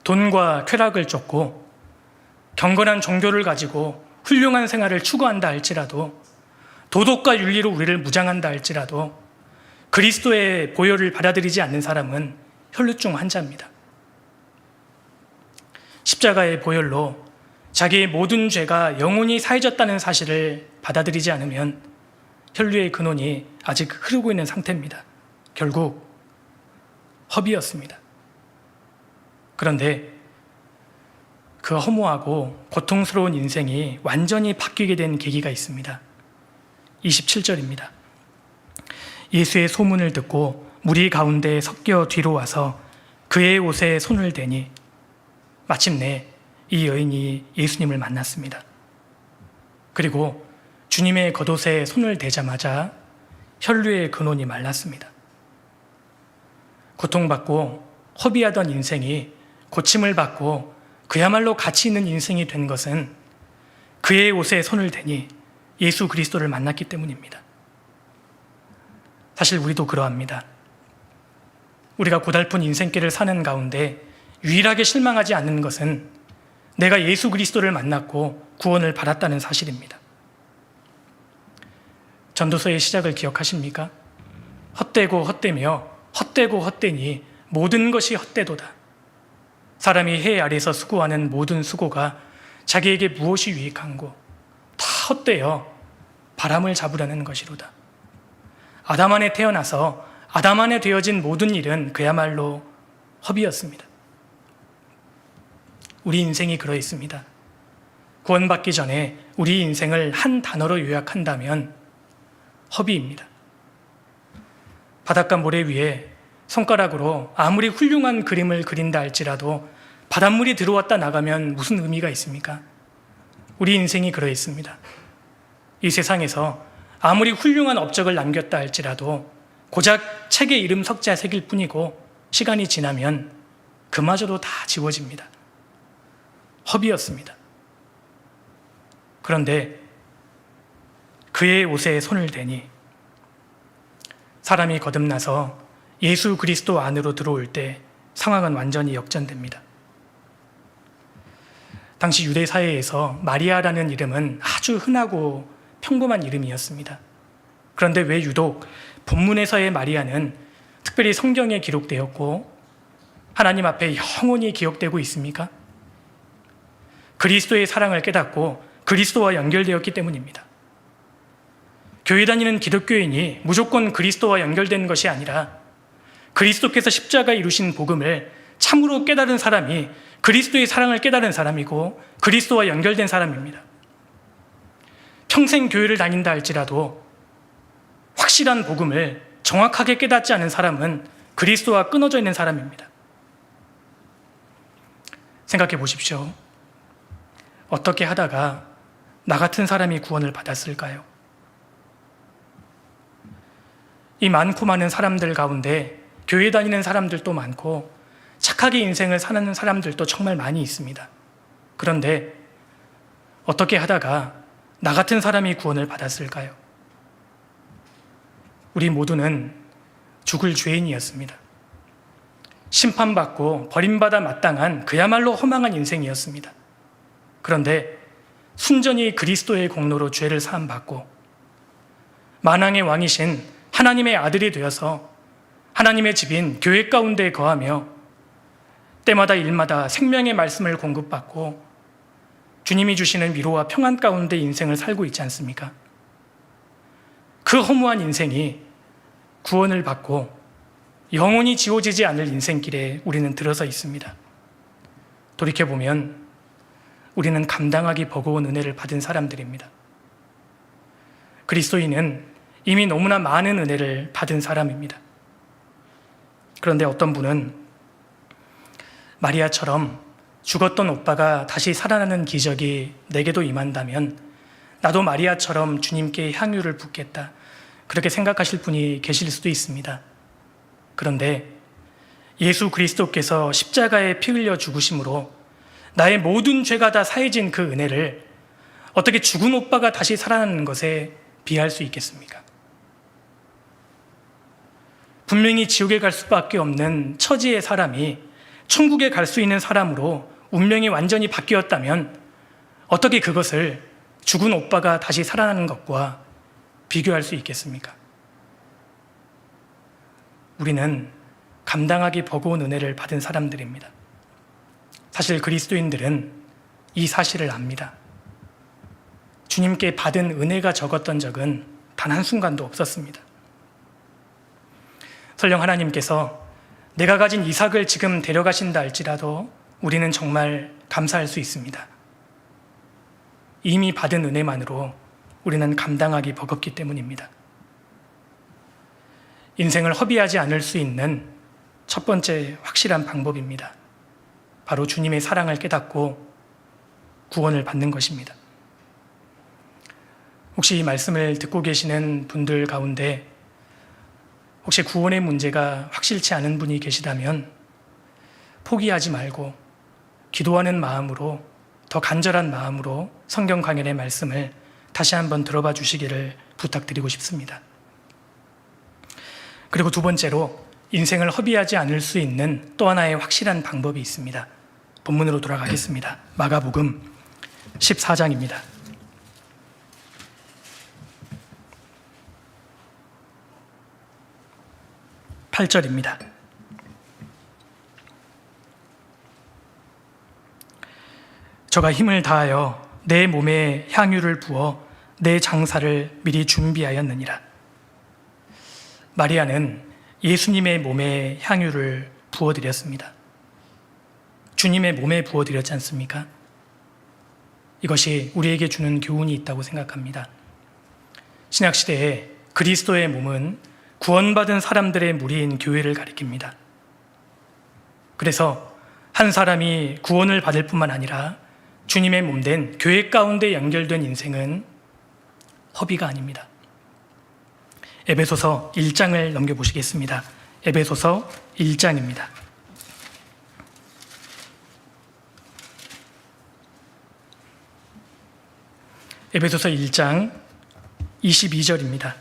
돈과 쾌락을 쫓고 경건한 종교를 가지고 훌륭한 생활을 추구한다 할지라도, 도덕과 윤리로 우리를 무장한다 할지라도 그리스도의 보혈을 받아들이지 않는 사람은 혈루증 환자입니다. 십자가의 보혈로 자기의 모든 죄가 영원히 사해졌다는 사실을 받아들이지 않으면 혈류의 근원이 아직 흐르고 있는 상태입니다. 결국 허비였습니다. 그런데 그 허무하고 고통스러운 인생이 완전히 바뀌게 된 계기가 있습니다. 27절입니다. 예수의 소문을 듣고 무리 가운데 섞여 뒤로 와서 그의 옷에 손을 대니 마침내 이 여인이 예수님을 만났습니다. 그리고 주님의 겉옷에 손을 대자마자 혈류의 근원이 말랐습니다. 고통받고 허비하던 인생이 고침을 받고 그야말로 가치 있는 인생이 된 것은 그의 옷에 손을 대니 예수 그리스도를 만났기 때문입니다. 사실 우리도 그러합니다. 우리가 고달픈 인생길을 사는 가운데 유일하게 실망하지 않는 것은 내가 예수 그리스도를 만났고 구원을 받았다는 사실입니다. 전도서의 시작을 기억하십니까? 헛되고 헛되며 헛되고 헛되니 모든 것이 헛되도다. 사람이 해 아래서 수고하는 모든 수고가 자기에게 무엇이 유익한고 다 헛되어 바람을 잡으려는 것이로다. 아담 안에 태어나서 아담 안에 되어진 모든 일은 그야말로 허비였습니다. 우리 인생이 그러했습니다. 구원받기 전에 우리 인생을 한 단어로 요약한다면 허비입니다. 바닷가 모래 위에 손가락으로 아무리 훌륭한 그림을 그린다 할지라도 바닷물이 들어왔다 나가면 무슨 의미가 있습니까? 우리 인생이 그러했습니다. 이 세상에서 아무리 훌륭한 업적을 남겼다 할지라도 고작 책에 이름 석자 새길 뿐이고 시간이 지나면 그마저도 다 지워집니다. 허비였습니다. 그런데 그의 옷에 손을 대니 사람이 거듭나서 예수 그리스도 안으로 들어올 때 상황은 완전히 역전됩니다. 당시 유대 사회에서 마리아라는 이름은 아주 흔하고 평범한 이름이었습니다. 그런데 왜 유독 본문에서의 마리아는 특별히 성경에 기록되었고 하나님 앞에 영원히 기억되고 있습니까? 그리스도의 사랑을 깨닫고 그리스도와 연결되었기 때문입니다. 교회 다니는 기독교인이 무조건 그리스도와 연결된 것이 아니라 그리스도께서 십자가에 이루신 복음을 참으로 깨달은 사람이 그리스도의 사랑을 깨달은 사람이고 그리스도와 연결된 사람입니다. 평생 교회를 다닌다 할지라도 확실한 복음을 정확하게 깨닫지 않은 사람은 그리스도와 끊어져 있는 사람입니다. 생각해 보십시오. 어떻게 하다가 나 같은 사람이 구원을 받았을까요? 이 많고 많은 사람들 가운데 교회 다니는 사람들도 많고 착하게 인생을 사는 사람들도 정말 많이 있습니다. 그런데 어떻게 하다가 나 같은 사람이 구원을 받았을까요? 우리 모두는 죽을 죄인이었습니다. 심판받고 버림받아 마땅한 그야말로 허망한 인생이었습니다. 그런데 순전히 그리스도의 공로로 죄를 사함받고 만왕의 왕이신 하나님의 아들이 되어서 하나님의 집인 교회 가운데 거하며 때마다 일마다 생명의 말씀을 공급받고 주님이 주시는 위로와 평안 가운데 인생을 살고 있지 않습니까? 그 허무한 인생이 구원을 받고 영원히 지워지지 않을 인생길에 우리는 들어서 있습니다. 돌이켜보면 우리는 감당하기 버거운 은혜를 받은 사람들입니다. 그리스도인은 이미 너무나 많은 은혜를 받은 사람입니다. 그런데 어떤 분은 마리아처럼 죽었던 오빠가 다시 살아나는 기적이 내게도 임한다면 나도 마리아처럼 주님께 향유를 붓겠다, 그렇게 생각하실 분이 계실 수도 있습니다. 그런데 예수 그리스도께서 십자가에 피 흘려 죽으심으로 나의 모든 죄가 다 사해진 그 은혜를 어떻게 죽은 오빠가 다시 살아나는 것에 비할 수 있겠습니까? 분명히 지옥에 갈 수밖에 없는 처지의 사람이 천국에 갈 수 있는 사람으로 운명이 완전히 바뀌었다면 어떻게 그것을 죽은 오빠가 다시 살아나는 것과 비교할 수 있겠습니까? 우리는 감당하기 버거운 은혜를 받은 사람들입니다. 사실 그리스도인들은 이 사실을 압니다. 주님께 받은 은혜가 적었던 적은 단 한순간도 없었습니다. 설령 하나님께서 내가 가진 이삭을 지금 데려가신다 할지라도 우리는 정말 감사할 수 있습니다. 이미 받은 은혜만으로 우리는 감당하기 버겁기 때문입니다. 인생을 허비하지 않을 수 있는 첫 번째 확실한 방법입니다. 바로 주님의 사랑을 깨닫고 구원을 받는 것입니다. 혹시 이 말씀을 듣고 계시는 분들 가운데 혹시 구원의 문제가 확실치 않은 분이 계시다면 포기하지 말고 기도하는 마음으로, 더 간절한 마음으로 성경 강연의 말씀을 다시 한번 들어봐 주시기를 부탁드리고 싶습니다. 그리고 두 번째로 인생을 허비하지 않을 수 있는 또 하나의 확실한 방법이 있습니다. 본문으로 돌아가겠습니다. 마가복음 14장입니다. 8절입니다. 저가 힘을 다하여 내 몸에 향유를 부어 내 장사를 미리 준비하였느니라. 마리아는 예수님의 몸에 향유를 부어드렸습니다. 주님의 몸에 부어드렸지 않습니까? 이것이 우리에게 주는 교훈이 있다고 생각합니다. 신약시대에 그리스도의 몸은 구원받은 사람들의 무리인 교회를 가리킵니다. 그래서 한 사람이 구원을 받을 뿐만 아니라 주님의 몸된 교회 가운데 연결된 인생은 허비가 아닙니다. 에베소서 1장을 넘겨보시겠습니다. 에베소서 1장입니다. 에베소서 1장 22절입니다.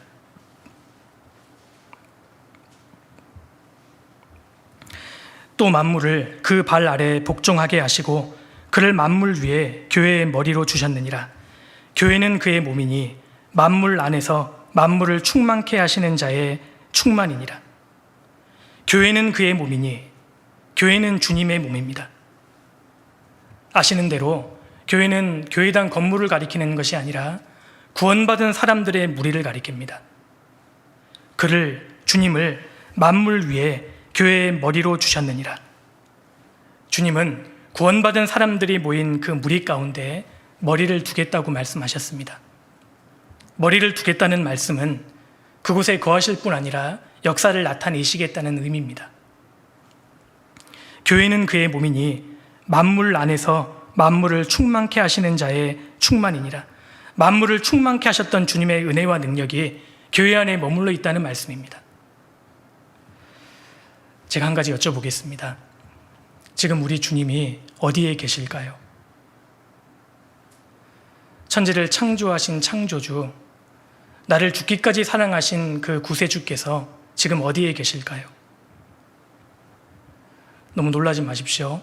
또 만물을 그 발 아래 복종하게 하시고 그를 만물 위에 교회의 머리로 주셨느니라. 교회는 그의 몸이니 만물 안에서 만물을 충만케 하시는 자의 충만이니라. 교회는 그의 몸이니 교회는 주님의 몸입니다. 아시는 대로 교회는 교회당 건물을 가리키는 것이 아니라 구원받은 사람들의 무리를 가리킵니다. 그를, 주님을 만물 위에 교회의 머리로 주셨느니라. 주님은 구원받은 사람들이 모인 그 무리 가운데 머리를 두겠다고 말씀하셨습니다. 머리를 두겠다는 말씀은 그곳에 거하실 뿐 아니라 역사를 나타내시겠다는 의미입니다. 교회는 그의 몸이니 만물 안에서 만물을 충만케 하시는 자의 충만이니라. 만물을 충만케 하셨던 주님의 은혜와 능력이 교회 안에 머물러 있다는 말씀입니다. 제가 한 가지 여쭤보겠습니다. 지금 우리 주님이 어디에 계실까요? 천지를 창조하신 창조주, 나를 죽기까지 사랑하신 그 구세주께서 지금 어디에 계실까요? 너무 놀라지 마십시오.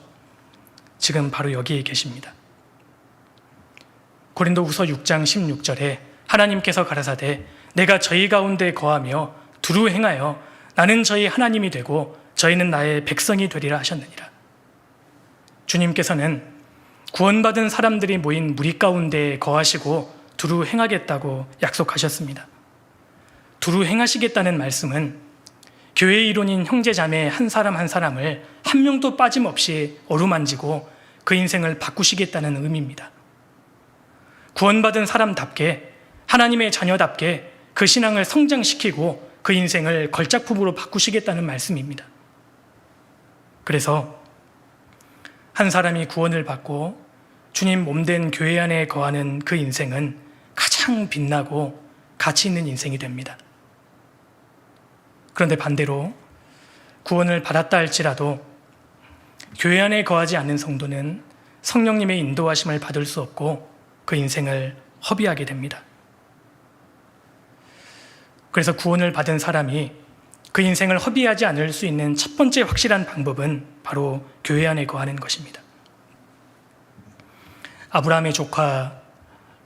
지금 바로 여기에 계십니다. 고린도후서 6장 16절에 하나님께서 가라사대 내가 저희 가운데 거하며 두루 행하여 나는 저희 하나님이 되고 저희는 나의 백성이 되리라 하셨느니라. 주님께서는 구원받은 사람들이 모인 무리 가운데 거하시고 두루 행하겠다고 약속하셨습니다. 두루 행하시겠다는 말씀은 교회의 일원인 형제자매 한 사람 한 사람을 한 명도 빠짐없이 어루만지고 그 인생을 바꾸시겠다는 의미입니다. 구원받은 사람답게 하나님의 자녀답게 그 신앙을 성장시키고 그 인생을 걸작품으로 바꾸시겠다는 말씀입니다. 그래서 한 사람이 구원을 받고 주님 몸된 교회 안에 거하는 그 인생은 가장 빛나고 가치 있는 인생이 됩니다. 그런데 반대로 구원을 받았다 할지라도 교회 안에 거하지 않는 성도는 성령님의 인도하심을 받을 수 없고 그 인생을 허비하게 됩니다. 그래서 구원을 받은 사람이 그 인생을 허비하지 않을 수 있는 첫 번째 확실한 방법은 바로 교회 안에 거하는 것입니다. 아브라함의 조카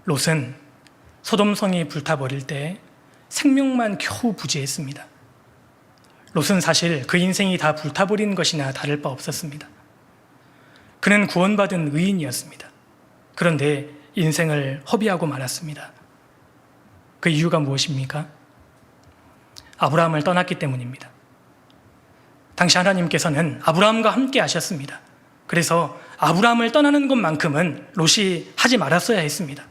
롯은 소돔성이 불타버릴 때 생명만 겨우 부지했습니다. 롯은 사실 그 인생이 다 불타버린 것이나 다를 바 없었습니다. 그는 구원받은 의인이었습니다. 그런데 인생을 허비하고 말았습니다. 그 이유가 무엇입니까? 아브라함을 떠났기 때문입니다. 당시 하나님께서는 아브라함과 함께 하셨습니다. 그래서 아브라함을 떠나는 것만큼은 롯이 하지 말았어야 했습니다.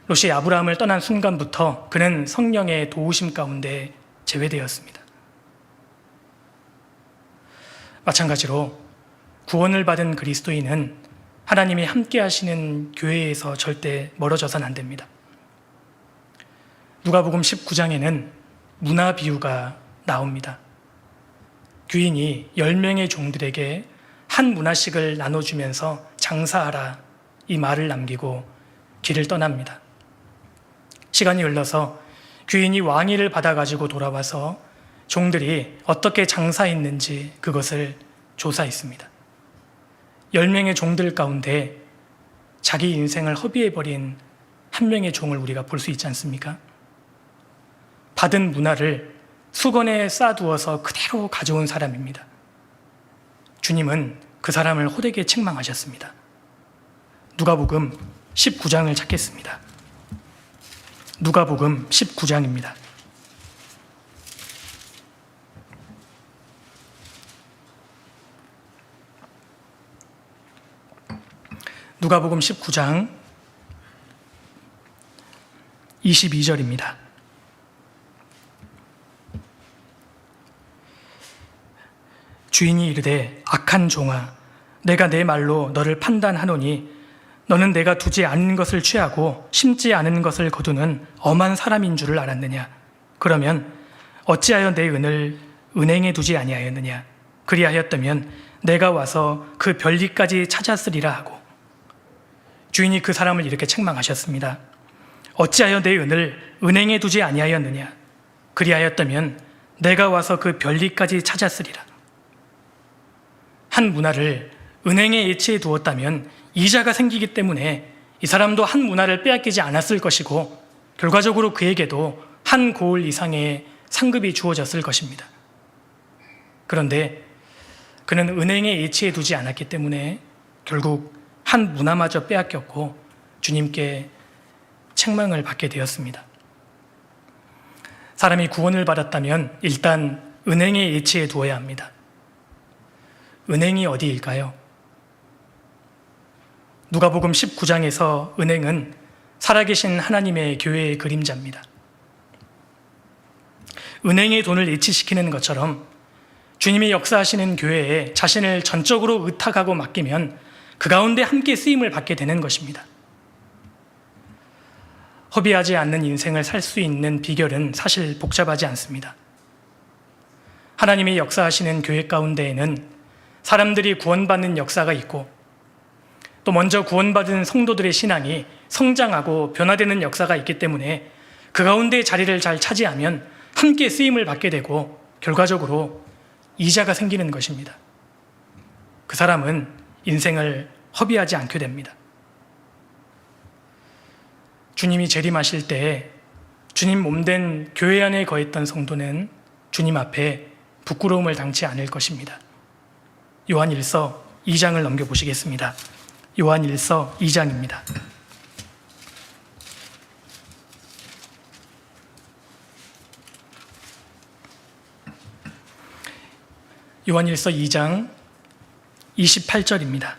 롯이 아브라함을 떠난 순간부터 그는 성령의 도우심 가운데 제외되었습니다. 마찬가지로 구원을 받은 그리스도인은 하나님이 함께 하시는 교회에서 절대 멀어져서는 안 됩니다. 누가복음 19장에는 문화 비유가 나옵니다. 귀인이 10명의 종들에게 한 문화씩을 나눠주면서 장사하라 이 말을 남기고 길을 떠납니다. 시간이 흘러서 귀인이 왕위를 받아가지고 돌아와서 종들이 어떻게 장사했는지 그것을 조사했습니다. 10명의 종들 가운데 자기 인생을 허비해버린 한 명의 종을 우리가 볼 수 있지 않습니까? 받은 문화를 수건에 싸두어서 그대로 가져온 사람입니다. 주님은 그 사람을 호되게 책망하셨습니다. 누가복음 19장을 찾겠습니다. 누가복음 19장입니다. 누가복음 19장 22절입니다. 주인이 이르되 악한 종아 내가 내 말로 너를 판단하노니 너는 내가 두지 않은 것을 취하고 심지 않은 것을 거두는 엄한 사람인 줄을 알았느냐? 그러면 어찌하여 내 은을 은행에 두지 아니하였느냐? 그리하였다면 내가 와서 그 별리까지 찾았으리라 하고 주인이 그 사람을 이렇게 책망하셨습니다. 어찌하여 내 은을 은행에 두지 아니하였느냐? 그리하였다면 내가 와서 그 별리까지 찾았으리라. 한 문화를 은행에 예치해 두었다면 이자가 생기기 때문에 이 사람도 한 문화를 빼앗기지 않았을 것이고 결과적으로 그에게도 한 고을 이상의 상급이 주어졌을 것입니다. 그런데 그는 은행에 예치해 두지 않았기 때문에 결국 한 문화마저 빼앗겼고 주님께 책망을 받게 되었습니다. 사람이 구원을 받았다면 일단 은행에 예치해 두어야 합니다. 은행이 어디일까요? 누가복음 19장에서 은행은 살아계신 하나님의 교회의 그림자입니다. 은행의 돈을 예치시키는 것처럼 주님이 역사하시는 교회에 자신을 전적으로 의탁하고 맡기면 그 가운데 함께 쓰임을 받게 되는 것입니다. 허비하지 않는 인생을 살 수 있는 비결은 사실 복잡하지 않습니다. 하나님이 역사하시는 교회 가운데에는 사람들이 구원받는 역사가 있고 또 먼저 구원받은 성도들의 신앙이 성장하고 변화되는 역사가 있기 때문에 그 가운데 자리를 잘 차지하면 함께 쓰임을 받게 되고 결과적으로 이자가 생기는 것입니다. 그 사람은 인생을 허비하지 않게 됩니다. 주님이 재림하실 때에 주님 몸된 교회 안에 거했던 성도는 주님 앞에 부끄러움을 당치 않을 것입니다. 요한일서 2장을 넘겨보시겠습니다. 요한일서 2장입니다. 요한일서 2장 28절입니다.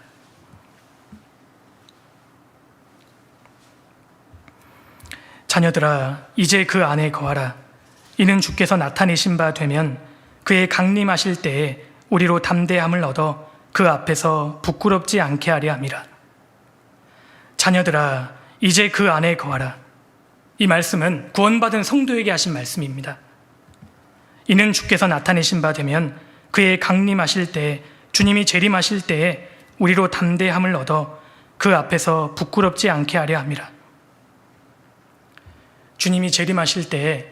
자녀들아 이제 그 안에 거하라. 이는 주께서 나타내신 바 되면 그의 강림하실 때에 우리로 담대함을 얻어 그 앞에서 부끄럽지 않게 하려 함이라. 자녀들아 이제 그 안에 거하라. 이 말씀은 구원받은 성도에게 하신 말씀입니다. 이는 주께서 나타내신 바 되면 그의 강림하실 때에 주님이 재림하실 때에 우리로 담대함을 얻어 그 앞에서 부끄럽지 않게 하려 함이라. 주님이 재림하실 때에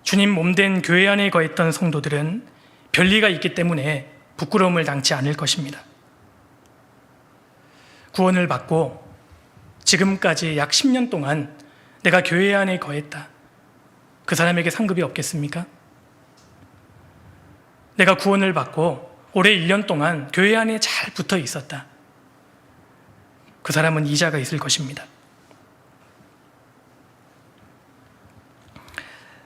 주님 몸된 교회 안에 거했던 성도들은 별리가 있기 때문에 부끄러움을 당치 않을 것입니다. 구원을 받고 지금까지 약 10년 동안 내가 교회 안에 거했다. 그 사람에게 상급이 없겠습니까? 내가 구원을 받고 올해 1년 동안 교회 안에 잘 붙어 있었다. 그 사람은 이자가 있을 것입니다.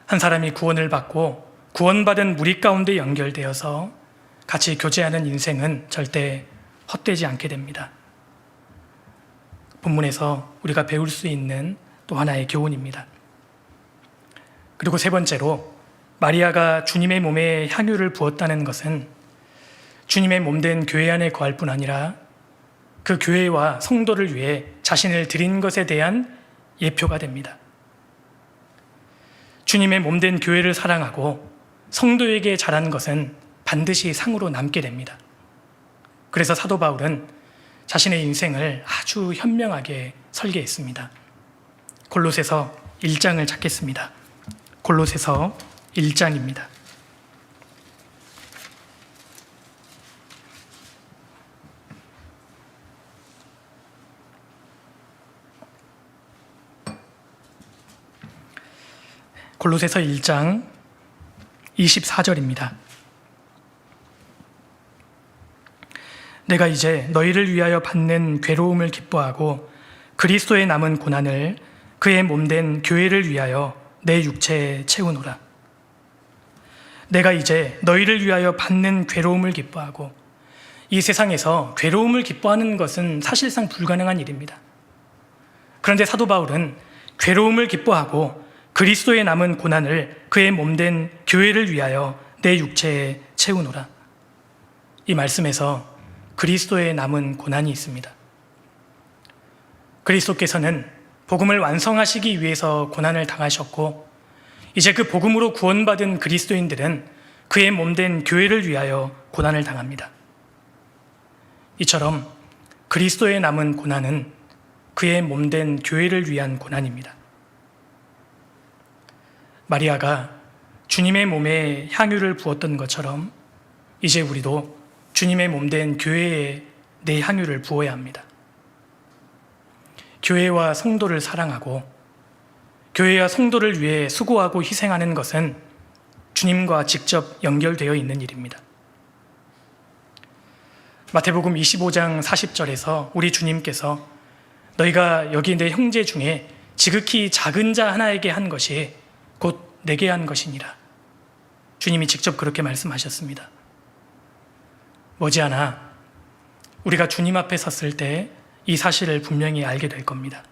한 사람이 구원을 받고 구원받은 무리 가운데 연결되어서 같이 교제하는 인생은 절대 헛되지 않게 됩니다. 본문에서 우리가 배울 수 있는 또 하나의 교훈입니다. 그리고 세 번째로 마리아가 주님의 몸에 향유를 부었다는 것은 주님의 몸된 교회 안에 거할 뿐 아니라 그 교회와 성도를 위해 자신을 드린 것에 대한 예표가 됩니다. 주님의 몸된 교회를 사랑하고 성도에게 잘한 것은 반드시 상으로 남게 됩니다. 그래서 사도 바울은 자신의 인생을 아주 현명하게 설계했습니다. 골로새서 1장을 찾겠습니다. 골로새서 1장입니다. 골로새서 1장 24절입니다. 내가 이제 너희를 위하여 받는 괴로움을 기뻐하고 그리스도의 남은 고난을 그의 몸된 교회를 위하여 내 육체에 채우노라. 내가 이제 너희를 위하여 받는 괴로움을 기뻐하고, 이 세상에서 괴로움을 기뻐하는 것은 사실상 불가능한 일입니다. 그런데 사도 바울은 괴로움을 기뻐하고 그리스도의 남은 고난을 그의 몸된 교회를 위하여 내 육체에 채우노라. 이 말씀에서 그리스도의 남은 고난이 있습니다. 그리스도께서는 복음을 완성하시기 위해서 고난을 당하셨고, 이제 그 복음으로 구원받은 그리스도인들은 그의 몸된 교회를 위하여 고난을 당합니다. 이처럼 그리스도의 남은 고난은 그의 몸된 교회를 위한 고난입니다. 마리아가 주님의 몸에 향유를 부었던 것처럼 이제 우리도 주님의 몸된 교회에 내 향유를 부어야 합니다. 교회와 성도를 사랑하고 교회와 성도를 위해 수고하고 희생하는 것은 주님과 직접 연결되어 있는 일입니다. 마태복음 25장 40절에서 우리 주님께서 너희가 여기 내 형제 중에 지극히 작은 자 하나에게 한 것이 곧 내게 한 것이니라. 주님이 직접 그렇게 말씀하셨습니다. 머지않아 우리가 주님 앞에 섰을 때 이 사실을 분명히 알게 될 겁니다.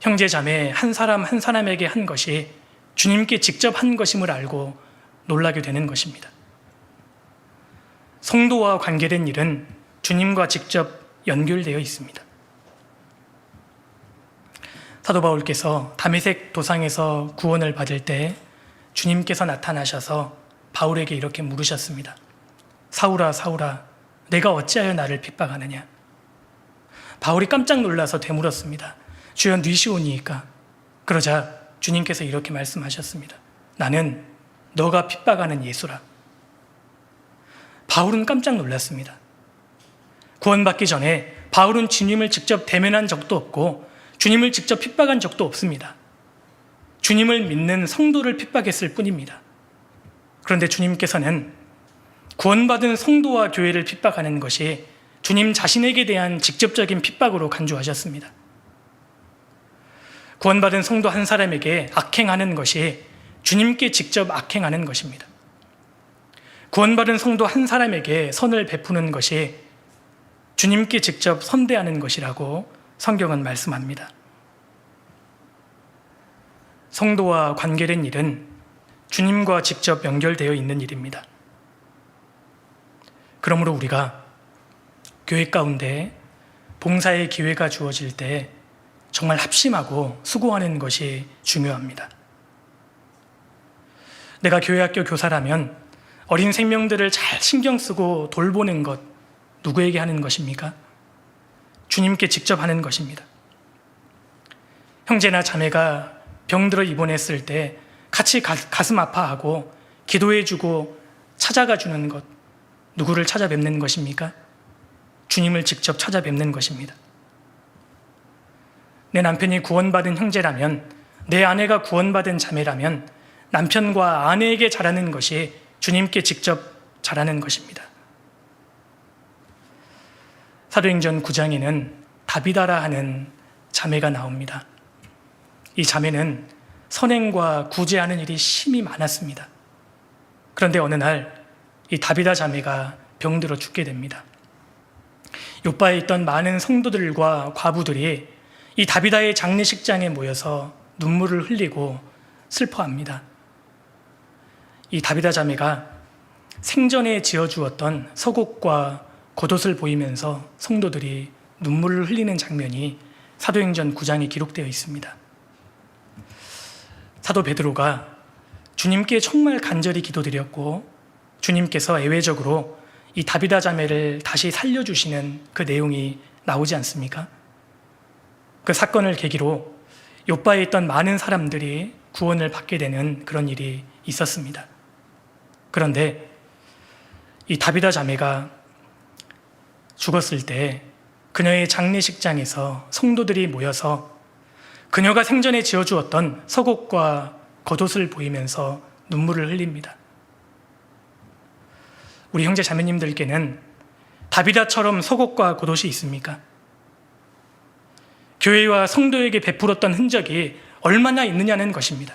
형제 자매 한 사람 한 사람에게 한 것이 주님께 직접 한 것임을 알고 놀라게 되는 것입니다. 성도와 관계된 일은 주님과 직접 연결되어 있습니다. 사도 바울께서 다메섹 도상에서 구원을 받을 때 주님께서 나타나셔서 바울에게 이렇게 물으셨습니다. 사울아, 사울아, 내가 어찌하여 나를 핍박하느냐? 바울이 깜짝 놀라서 되물었습니다. 주여, 뉘시오니이까? 그러자 주님께서 이렇게 말씀하셨습니다. 나는 너가 핍박하는 예수라. 바울은 깜짝 놀랐습니다. 구원받기 전에 바울은 주님을 직접 대면한 적도 없고 주님을 직접 핍박한 적도 없습니다. 주님을 믿는 성도를 핍박했을 뿐입니다. 그런데 주님께서는 구원받은 성도와 교회를 핍박하는 것이 주님 자신에게 대한 직접적인 핍박으로 간주하셨습니다. 구원받은 성도 한 사람에게 악행하는 것이 주님께 직접 악행하는 것입니다. 구원받은 성도 한 사람에게 선을 베푸는 것이 주님께 직접 선대하는 것이라고 성경은 말씀합니다. 성도와 관계된 일은 주님과 직접 연결되어 있는 일입니다. 그러므로 우리가 교회 가운데 봉사의 기회가 주어질 때 정말 합심하고 수고하는 것이 중요합니다. 내가 교회학교 교사라면 어린 생명들을 잘 신경 쓰고 돌보는 것, 누구에게 하는 것입니까? 주님께 직접 하는 것입니다. 형제나 자매가 병들어 입원했을 때 같이 가슴 아파하고 기도해주고 찾아가 주는 것, 누구를 찾아뵙는 것입니까? 주님을 직접 찾아뵙는 것입니다. 내 남편이 구원받은 형제라면, 내 아내가 구원받은 자매라면 남편과 아내에게 잘하는 것이 주님께 직접 잘하는 것입니다. 사도행전 9장에는 다비다라 하는 자매가 나옵니다. 이 자매는 선행과 구제하는 일이 심히 많았습니다. 그런데 어느 날 이 다비다 자매가 병들어 죽게 됩니다. 욥바에 있던 많은 성도들과 과부들이 이 다비다의 장례식장에 모여서 눈물을 흘리고 슬퍼합니다. 이 다비다 자매가 생전에 지어주었던 서곡과 겉옷을 보이면서 성도들이 눈물을 흘리는 장면이 사도행전 9장에 기록되어 있습니다. 사도 베드로가 주님께 정말 간절히 기도드렸고 주님께서 예외적으로 이 다비다 자매를 다시 살려주시는 그 내용이 나오지 않습니까? 그 사건을 계기로 욥바에 있던 많은 사람들이 구원을 받게 되는 그런 일이 있었습니다. 그런데 이 다비다 자매가 죽었을 때 그녀의 장례식장에서 성도들이 모여서 그녀가 생전에 지어주었던 서곡과 겉옷을 보이면서 눈물을 흘립니다. 우리 형제 자매님들께는 다비다처럼 서곡과 겉옷이 있습니까? 교회와 성도에게 베풀었던 흔적이 얼마나 있느냐는 것입니다.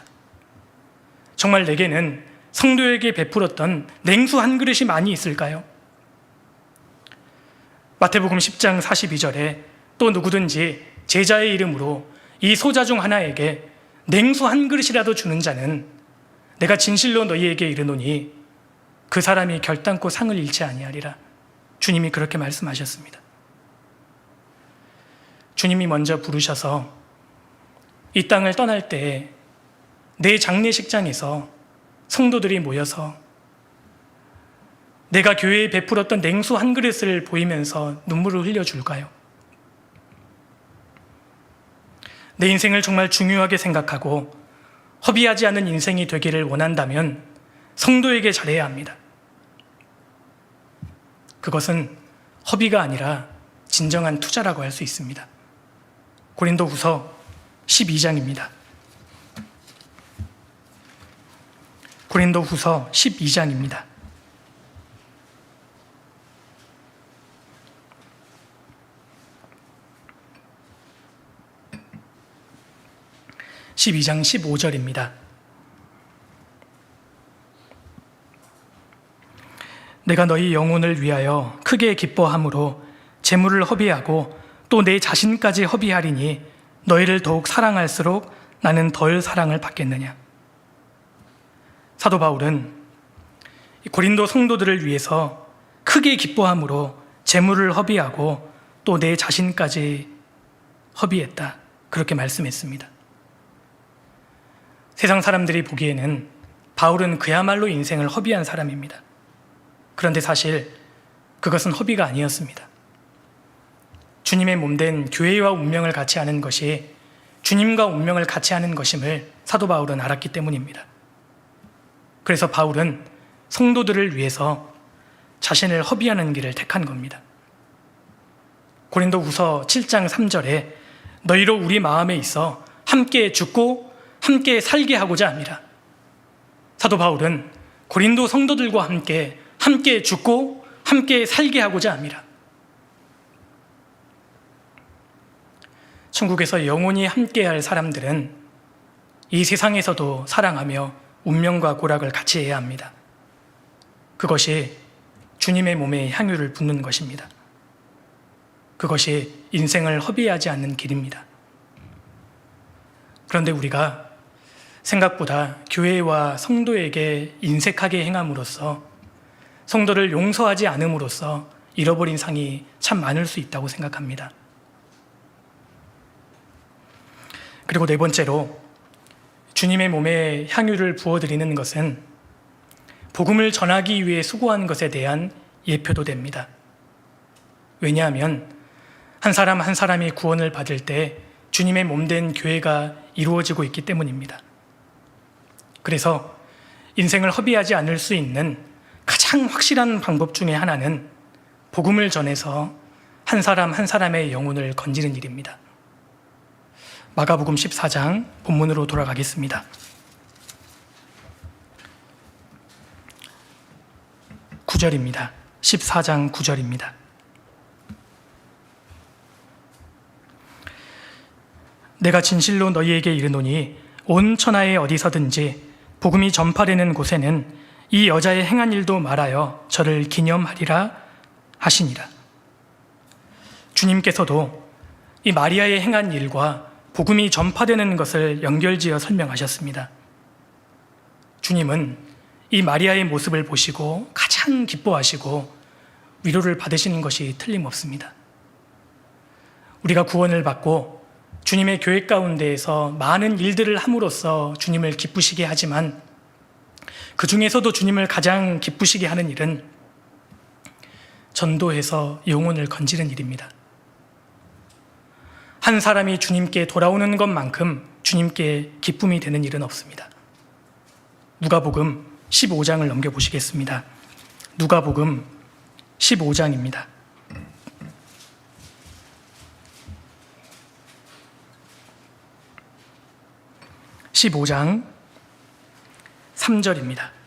정말 내게는 성도에게 베풀었던 냉수 한 그릇이 많이 있을까요? 마태복음 10장 42절에 또 누구든지 제자의 이름으로 이 소자 중 하나에게 냉수 한 그릇이라도 주는 자는 내가 진실로 너희에게 이르노니 그 사람이 결단코 상을 잃지 아니하리라. 주님이 그렇게 말씀하셨습니다. 주님이 먼저 부르셔서 이 땅을 떠날 때 내 장례식장에서 성도들이 모여서 내가 교회에 베풀었던 냉수 한 그릇을 보이면서 눈물을 흘려줄까요? 내 인생을 정말 중요하게 생각하고 허비하지 않은 인생이 되기를 원한다면 성도에게 잘해야 합니다. 그것은 허비가 아니라 진정한 투자라고 할 수 있습니다. 고린도후서 12장입니다. 고린도후서 12장입니다. 12장 15절입니다. 내가 너희 영혼을 위하여 크게 기뻐함으로 재물을 허비하고 또 내 자신까지 허비하리니 너희를 더욱 사랑할수록 나는 덜 사랑을 받겠느냐. 사도 바울은 고린도 성도들을 위해서 크게 기뻐함으로 재물을 허비하고 또 내 자신까지 허비했다. 그렇게 말씀했습니다. 세상 사람들이 보기에는 바울은 그야말로 인생을 허비한 사람입니다. 그런데 사실 그것은 허비가 아니었습니다. 주님의 몸된 교회와 운명을 같이 하는 것이 주님과 운명을 같이 하는 것임을 사도 바울은 알았기 때문입니다. 그래서 바울은 성도들을 위해서 자신을 허비하는 길을 택한 겁니다. 고린도후서 7장 3절에 너희로 우리 마음에 있어 함께 죽고 함께 살게 하고자 합니다. 사도 바울은 고린도 성도들과 함께 죽고 함께 살게 하고자 합니다. 천국에서 영원히 함께할 사람들은 이 세상에서도 사랑하며 운명과 고락을 같이 해야 합니다. 그것이 주님의 몸에 향유를 붓는 것입니다. 그것이 인생을 허비하지 않는 길입니다. 그런데 우리가 생각보다 교회와 성도에게 인색하게 행함으로써 성도를 용서하지 않음으로써 잃어버린 상이 참 많을 수 있다고 생각합니다. 그리고 네 번째로 주님의 몸에 향유를 부어드리는 것은 복음을 전하기 위해 수고한 것에 대한 예표도 됩니다. 왜냐하면 한 사람 한 사람이 구원을 받을 때 주님의 몸된 교회가 이루어지고 있기 때문입니다. 그래서 인생을 허비하지 않을 수 있는 가장 확실한 방법 중에 하나는 복음을 전해서 한 사람 한 사람의 영혼을 건지는 일입니다. 마가복음 14장 본문으로 돌아가겠습니다. 9절입니다. 14장 9절입니다. 내가 진실로 너희에게 이르노니 온 천하에 어디서든지 복음이 전파되는 곳에는 이 여자의 행한 일도 말하여 저를 기념하리라 하시니라. 주님께서도 이 마리아의 행한 일과 복음이 전파되는 것을 연결지어 설명하셨습니다. 주님은 이 마리아의 모습을 보시고 가장 기뻐하시고 위로를 받으시는 것이 틀림없습니다. 우리가 구원을 받고 주님의 교회 가운데에서 많은 일들을 함으로써 주님을 기쁘시게 하지만 그 중에서도 주님을 가장 기쁘시게 하는 일은 전도해서 영혼을 건지는 일입니다. 한 사람이 주님께 돌아오는 것만큼 주님께 기쁨이 되는 일은 없습니다. 누가복음 15장을 넘겨보시겠습니다. 누가복음 15장입니다. (15장) 3절입니다.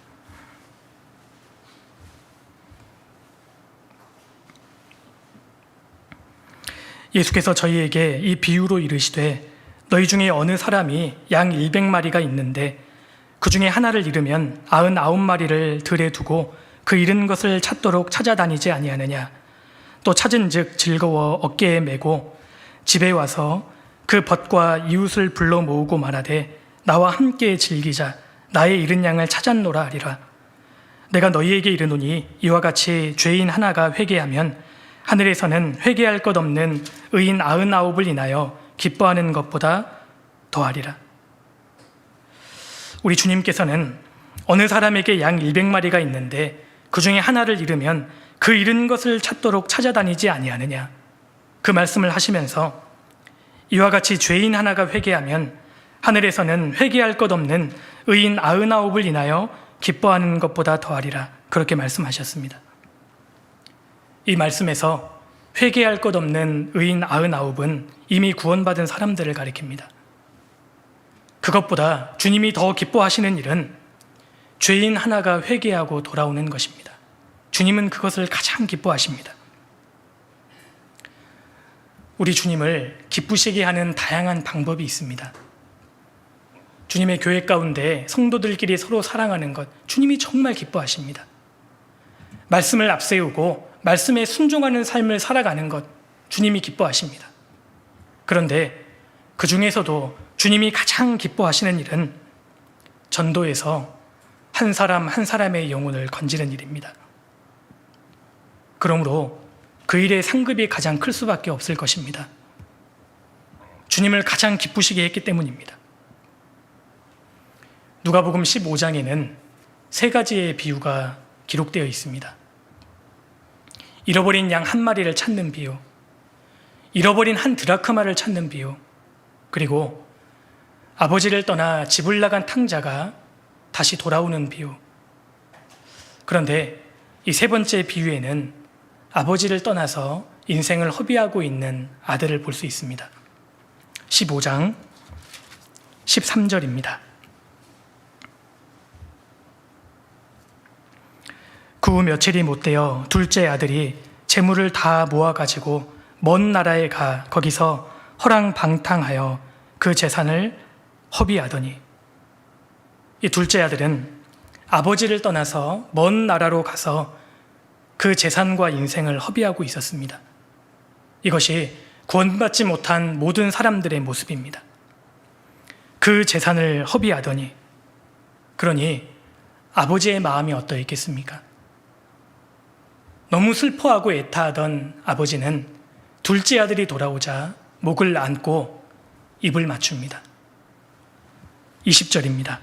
예수께서 저희에게 이 비유로 이르시되 너희 중에 어느 사람이 양 100마리가 있는데 그 중에 하나를 잃으면 99마리를 들에 두고 그 잃은 것을 찾도록 찾아다니지 아니하느냐. 또 찾은즉 즐거워 어깨에 메고 집에 와서 그 벗과 이웃을 불러 모으고 말하되 나와 함께 즐기자. 나의 잃은 양을 찾았노라 하리라. 내가 너희에게 이르노니 이와 같이 죄인 하나가 회개하면 하늘에서는 회개할 것 없는 의인 99을 인하여 기뻐하는 것보다 더하리라. 우리 주님께서는 어느 사람에게 양 100마리가 있는데 그 중에 하나를 잃으면 그 잃은 것을 찾도록 찾아다니지 아니하느냐. 그 말씀을 하시면서 이와 같이 죄인 하나가 회개하면 하늘에서는 회개할 것 없는 의인 99을 인하여 기뻐하는 것보다 더하리라. 그렇게 말씀하셨습니다. 이 말씀에서 회개할 것 없는 의인 99은 이미 구원받은 사람들을 가리킵니다. 그것보다 주님이 더 기뻐하시는 일은 죄인 하나가 회개하고 돌아오는 것입니다. 주님은 그것을 가장 기뻐하십니다. 우리 주님을 기쁘시게 하는 다양한 방법이 있습니다. 주님의 교회 가운데 성도들끼리 서로 사랑하는 것, 주님이 정말 기뻐하십니다. 말씀을 앞세우고 말씀에 순종하는 삶을 살아가는 것, 주님이 기뻐하십니다. 그런데 그 중에서도 주님이 가장 기뻐하시는 일은 전도에서 한 사람 한 사람의 영혼을 건지는 일입니다. 그러므로 그 일의 상급이 가장 클 수밖에 없을 것입니다. 주님을 가장 기쁘시게 했기 때문입니다. 누가복음 15장에는 세 가지의 비유가 기록되어 있습니다. 잃어버린 양 한 마리를 찾는 비유, 잃어버린 한 드라크마를 찾는 비유, 그리고 아버지를 떠나 집을 나간 탕자가 다시 돌아오는 비유. 그런데 이 세 번째 비유에는 아버지를 떠나서 인생을 허비하고 있는 아들을 볼 수 있습니다. 15장 13절입니다. 그 후 며칠이 못되어 둘째 아들이 재물을 다 모아가지고 먼 나라에 가 거기서 허랑방탕하여 그 재산을 허비하더니. 이 둘째 아들은 아버지를 떠나서 먼 나라로 가서 그 재산과 인생을 허비하고 있었습니다. 이것이 구원받지 못한 모든 사람들의 모습입니다. 그 재산을 허비하더니, 그러니 아버지의 마음이 어떠했겠습니까? 너무 슬퍼하고 애타하던 아버지는 둘째 아들이 돌아오자 목을 안고 입을 맞춥니다. 20절입니다.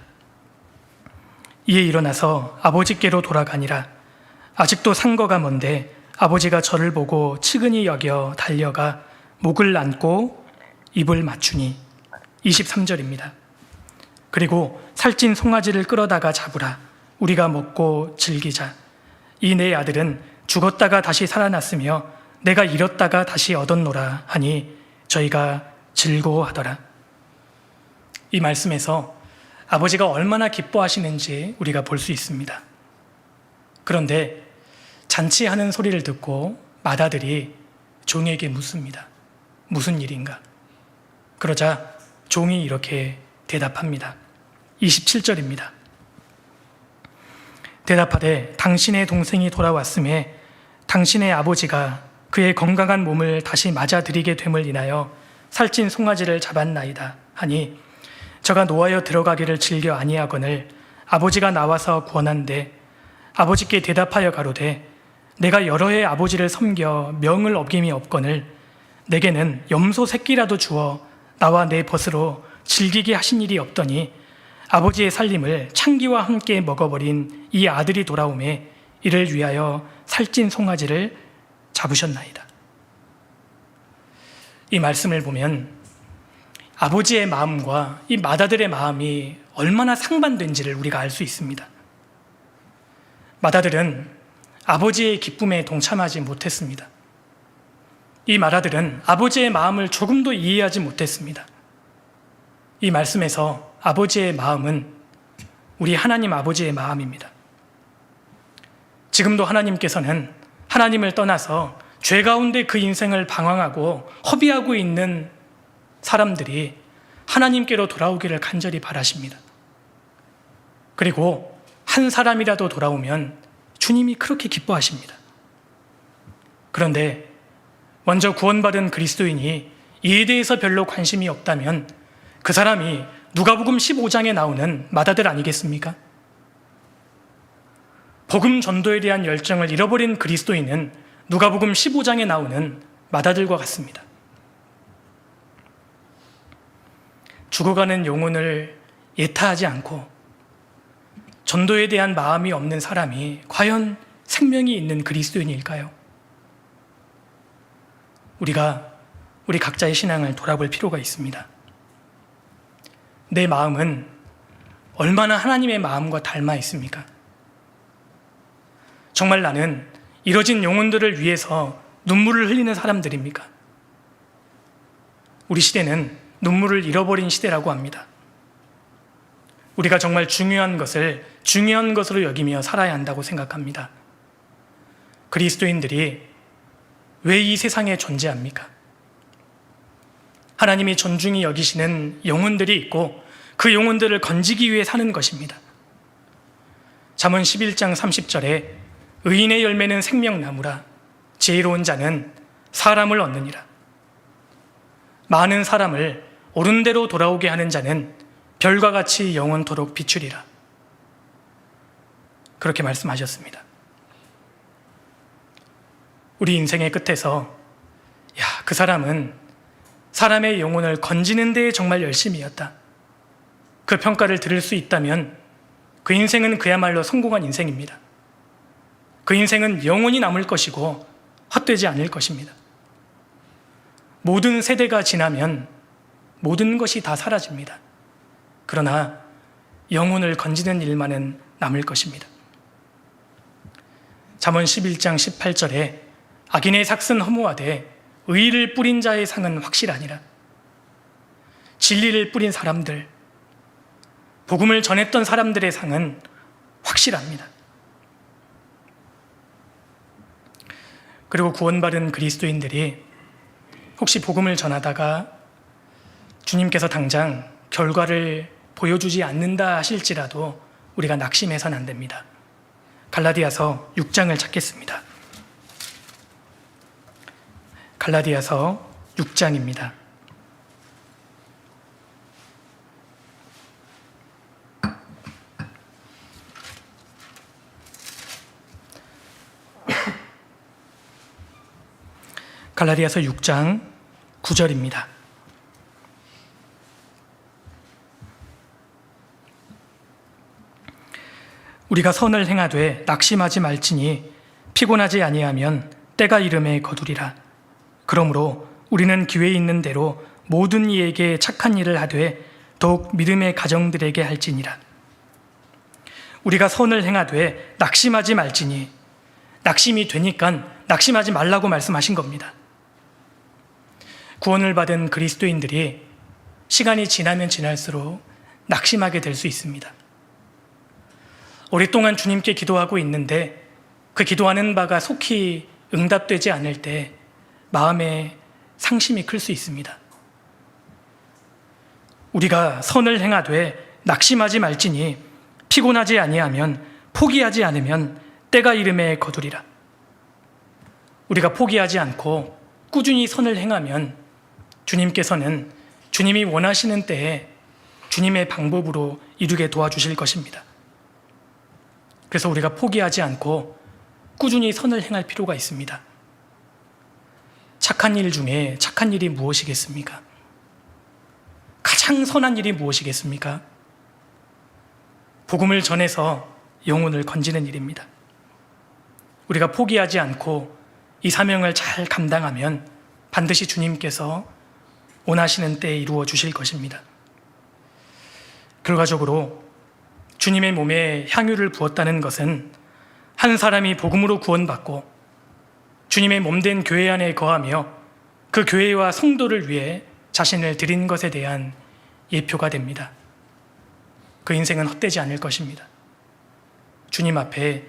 이에 일어나서 아버지께로 돌아가니라. 아직도 상거가 먼데 아버지가 저를 보고 측은히 여겨 달려가 목을 안고 입을 맞추니. 23절입니다. 그리고 살찐 송아지를 끌어다가 잡으라. 우리가 먹고 즐기자. 이 내 아들은 죽었다가 다시 살아났으며 내가 잃었다가 다시 얻었노라 하니 저희가 즐거워하더라. 이 말씀에서 아버지가 얼마나 기뻐하시는지 우리가 볼 수 있습니다. 그런데 잔치하는 소리를 듣고 맏아들이 종에게 묻습니다. 무슨 일인가? 그러자 종이 이렇게 대답합니다. 27절입니다. 대답하되 당신의 동생이 돌아왔음에 당신의 아버지가 그의 건강한 몸을 다시 맞아들이게 됨을 인하여 살찐 송아지를 잡았나이다 하니 저가 노하여 들어가기를 즐겨 아니하거늘 아버지가 나와서 구원한데 아버지께 대답하여 가로되 내가 여러 해 아버지를 섬겨 명을 어김이 없거늘 내게는 염소 새끼라도 주어 나와 내 벗으로 즐기게 하신 일이 없더니 아버지의 살림을 창기와 함께 먹어버린 이 아들이 돌아오매 이를 위하여 살찐 송아지를 잡으셨나이다. 이 말씀을 보면 아버지의 마음과 이 맏아들의 마음이 얼마나 상반된지를 우리가 알 수 있습니다. 맏아들은 아버지의 기쁨에 동참하지 못했습니다. 이 맏아들은 아버지의 마음을 조금도 이해하지 못했습니다. 이 말씀에서 아버지의 마음은 우리 하나님 아버지의 마음입니다. 지금도 하나님께서는 하나님을 떠나서 죄 가운데 그 인생을 방황하고 허비하고 있는 사람들이 하나님께로 돌아오기를 간절히 바라십니다. 그리고 한 사람이라도 돌아오면 주님이 그렇게 기뻐하십니다. 그런데 먼저 구원받은 그리스도인이 이에 대해서 별로 관심이 없다면 그 사람이 누가복음 15장에 나오는 맏아들 아니겠습니까? 복음 전도에 대한 열정을 잃어버린 그리스도인은 누가복음 15장에 나오는 맏아들과 같습니다. 죽어가는 영혼을 예타하지 않고 전도에 대한 마음이 없는 사람이 과연 생명이 있는 그리스도인일까요? 우리가 우리 각자의 신앙을 돌아볼 필요가 있습니다. 내 마음은 얼마나 하나님의 마음과 닮아 있습니까? 정말 나는 이뤄진 영혼들을 위해서 눈물을 흘리는 사람들입니까? 우리 시대는 눈물을 잃어버린 시대라고 합니다. 우리가 정말 중요한 것을 중요한 것으로 여기며 살아야 한다고 생각합니다. 그리스도인들이 왜 이 세상에 존재합니까? 하나님이 존중히 여기시는 영혼들이 있고 그 영혼들을 건지기 위해 사는 것입니다. 잠언 11장 30절에 의인의 열매는 생명나무라 지혜로운 자는 사람을 얻느니라. 많은 사람을 옳은 대로 돌아오게 하는 자는 별과 같이 영원토록 비추리라. 그렇게 말씀하셨습니다. 우리 인생의 끝에서 그 사람은 사람의 영혼을 건지는 데에 정말 열심이었다. 그 평가를 들을 수 있다면 그 인생은 그야말로 성공한 인생입니다. 그 인생은 영원히 남을 것이고 헛되지 않을 것입니다. 모든 세대가 지나면 모든 것이 다 사라집니다. 그러나 영혼을 건지는 일만은 남을 것입니다. 잠언 11장 18절에 악인의 삭은 허무하되 의를 뿌린 자의 상은 확실하니라. 진리를 뿌린 사람들, 복음을 전했던 사람들의 상은 확실합니다. 그리고 구원받은 그리스도인들이 혹시 복음을 전하다가 주님께서 당장 결과를 보여주지 않는다 하실지라도 우리가 낙심해서는 안 됩니다. 갈라디아서 6장을 찾겠습니다. 갈라디아서 6장입니다. 갈라디아서 6장 9절입니다. 우리가 선을 행하되 낙심하지 말지니 피곤하지 아니하면 때가 이름에 거두리라. 그러므로 우리는 기회 있는 대로 모든 이에게 착한 일을 하되 더욱 믿음의 가정들에게 할지니라. 우리가 선을 행하되 낙심하지 말지니, 낙심이 되니까 낙심하지 말라고 말씀하신 겁니다. 구원을 받은 그리스도인들이 시간이 지나면 지날수록 낙심하게 될 수 있습니다. 오랫동안 주님께 기도하고 있는데 그 기도하는 바가 속히 응답되지 않을 때 마음에 상심이 클 수 있습니다. 우리가 선을 행하되 낙심하지 말지니 피곤하지 아니하면 포기하지 않으면 때가 이름에 거두리라. 우리가 포기하지 않고 꾸준히 선을 행하면 주님께서는 주님이 원하시는 때에 주님의 방법으로 이루게 도와주실 것입니다. 그래서 우리가 포기하지 않고 꾸준히 선을 행할 필요가 있습니다. 착한 일 중에 착한 일이 무엇이겠습니까? 가장 선한 일이 무엇이겠습니까? 복음을 전해서 영혼을 건지는 일입니다. 우리가 포기하지 않고 이 사명을 잘 감당하면 반드시 주님께서 원하시는 때에 이루어 주실 것입니다. 결과적으로 주님의 몸에 향유를 부었다는 것은 한 사람이 복음으로 구원받고 주님의 몸된 교회 안에 거하며 그 교회와 성도를 위해 자신을 드린 것에 대한 예표가 됩니다. 그 인생은 헛되지 않을 것입니다. 주님 앞에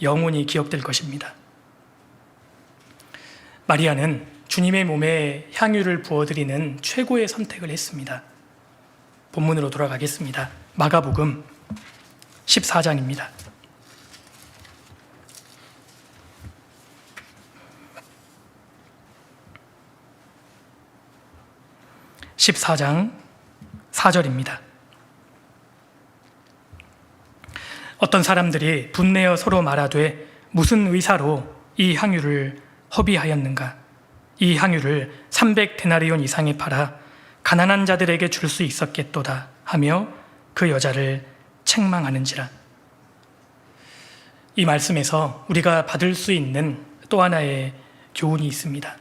영원히 기억될 것입니다. 마리아는 주님의 몸에 향유를 부어드리는 최고의 선택을 했습니다. 본문으로 돌아가겠습니다. 마가복음 14장입니다. (14장) 4절입니다. 어떤 사람들이 분내어 서로 말하되 무슨 의사로 이 향유를 허비하였는가? 이 향유를 300데나리온 이상에 팔아 가난한 자들에게 줄 수 있었겠도다 하며 그 여자를 책망하는지라. 이 말씀에서 우리가 받을 수 있는 또 하나의 교훈이 있습니다.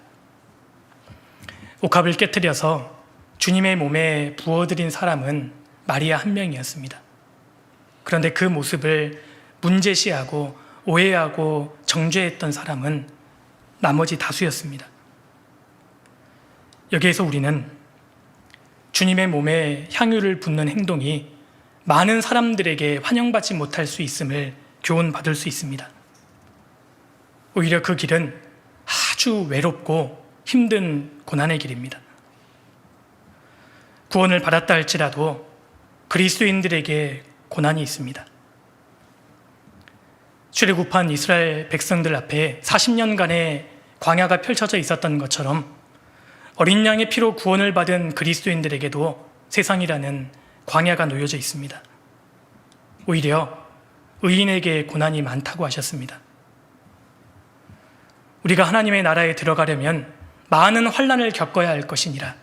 옥합을 깨뜨려서 주님의 몸에 부어드린 사람은 마리아 한 명이었습니다. 그런데 그 모습을 문제시하고 오해하고 정죄했던 사람은 나머지 다수였습니다. 여기에서 우리는 주님의 몸에 향유를 붓는 행동이 많은 사람들에게 환영받지 못할 수 있음을 교훈받을 수 있습니다. 오히려 그 길은 아주 외롭고 힘든 고난의 길입니다. 구원을 받았다 할지라도 그리스도인들에게 고난이 있습니다. 출애굽한 이스라엘 백성들 앞에 40년간의 광야가 펼쳐져 있었던 것처럼 어린 양의 피로 구원을 받은 그리스도인들에게도 세상이라는 광야가 놓여져 있습니다. 오히려 의인에게 고난이 많다고 하셨습니다. 우리가 하나님의 나라에 들어가려면 많은 환난을 겪어야 할 것이니라.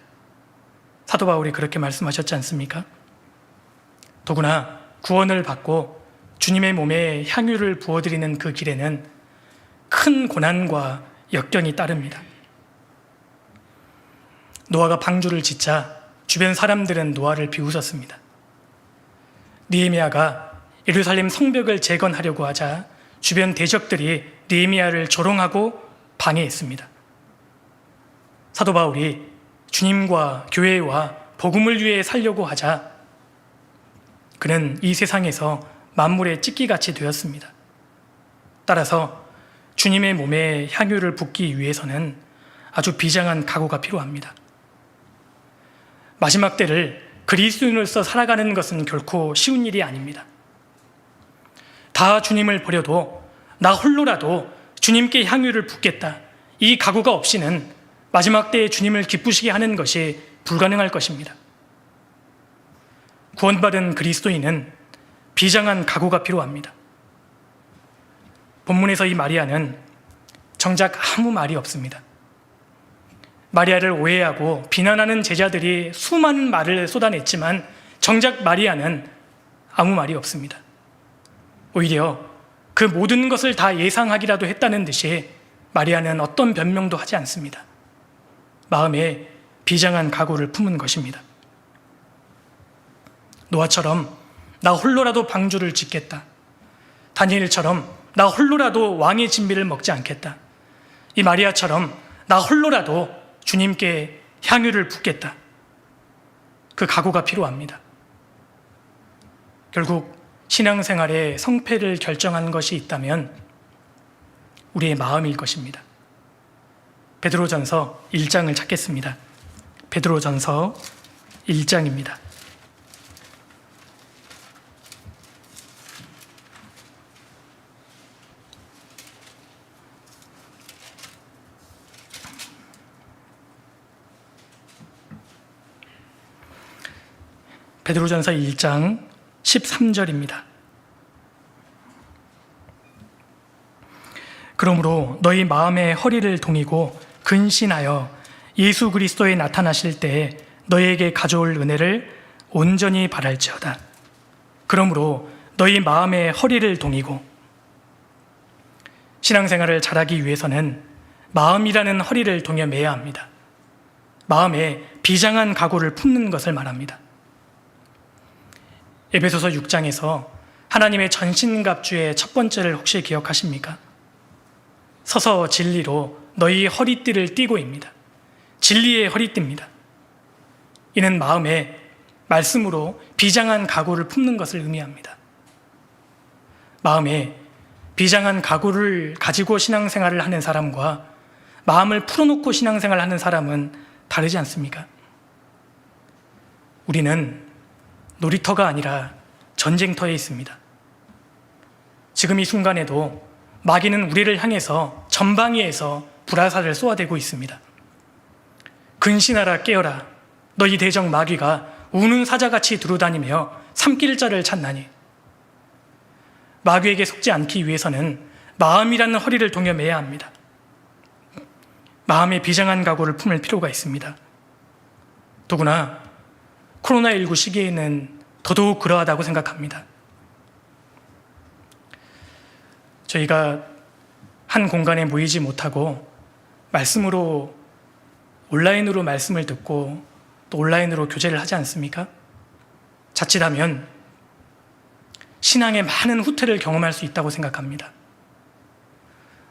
사도 바울이 그렇게 말씀하셨지 않습니까? 더구나 구원을 받고 주님의 몸에 향유를 부어드리는 그 길에는 큰 고난과 역경이 따릅니다. 노아가 방주를 짓자 주변 사람들은 노아를 비웃었습니다. 느헤미야가 예루살렘 성벽을 재건하려고 하자 주변 대적들이 느헤미야를 조롱하고 방해했습니다. 사도 바울이 주님과 교회와 복음을 위해 살려고 하자 그는 이 세상에서 만물의 찢기같이 되었습니다. 따라서 주님의 몸에 향유를 붓기 위해서는 아주 비장한 각오가 필요합니다. 마지막 때를 그리스도인으로서 살아가는 것은 결코 쉬운 일이 아닙니다. 다 주님을 버려도 나 홀로라도 주님께 향유를 붓겠다. 이 각오가 없이는 마지막 때에 주님을 기쁘시게 하는 것이 불가능할 것입니다. 구원받은 그리스도인은 비장한 각오가 필요합니다. 본문에서 이 마리아는 정작 아무 말이 없습니다. 마리아를 오해하고 비난하는 제자들이 수많은 말을 쏟아냈지만 정작 마리아는 아무 말이 없습니다. 오히려 그 모든 것을 다 예상하기라도 했다는 듯이 마리아는 어떤 변명도 하지 않습니다. 마음에 비장한 각오를 품은 것입니다. 노아처럼 나 홀로라도 방주를 짓겠다. 다니엘처럼 나 홀로라도 왕의 진미를 먹지 않겠다. 이 마리아처럼 나 홀로라도 주님께 향유를 붓겠다. 그 각오가 필요합니다. 결국 신앙생활의 성패를 결정한 것이 있다면 우리의 마음일 것입니다. 베드로전서 1장을 찾겠습니다. 베드로전서 1장입니다. 베드로전서 1장 13절입니다. 그러므로 너희 마음의 허리를 동이고 근신하여 예수 그리스도에 나타나실 때에 너희에게 가져올 은혜를 온전히 바랄지어다. 그러므로 너희 마음의 허리를 동이고, 신앙생활을 잘하기 위해서는 마음이라는 허리를 동여 매야 합니다. 마음에 비장한 각오를 품는 것을 말합니다. 에베소서 6장에서 하나님의 전신갑주의 첫 번째를 혹시 기억하십니까? 서서 진리로 너희 허리띠를 띠고입니다. 진리의 허리띠입니다. 이는 마음에 말씀으로 비장한 각오를 품는 것을 의미합니다. 마음에 비장한 각오를 가지고 신앙생활을 하는 사람과 마음을 풀어놓고 신앙생활을 하는 사람은 다르지 않습니까? 우리는 놀이터가 아니라 전쟁터에 있습니다. 지금 이 순간에도 마귀는 우리를 향해서 전방위에서 불화살을 쏘아대고 있습니다. 근신하라 깨어라, 너희 대적 마귀가 우는 사자같이 두루다니며 삼킬 자를 찾나니. 마귀에게 속지 않기 위해서는 마음이라는 허리를 동여 매야 합니다. 마음의 비장한 각오를 품을 필요가 있습니다. 더구나 코로나19 시기에는 더더욱 그러하다고 생각합니다. 저희가 한 공간에 모이지 못하고 말씀으로, 온라인으로 말씀을 듣고 또 온라인으로 교제를 하지 않습니까? 자칫하면 신앙의 많은 후퇴를 경험할 수 있다고 생각합니다.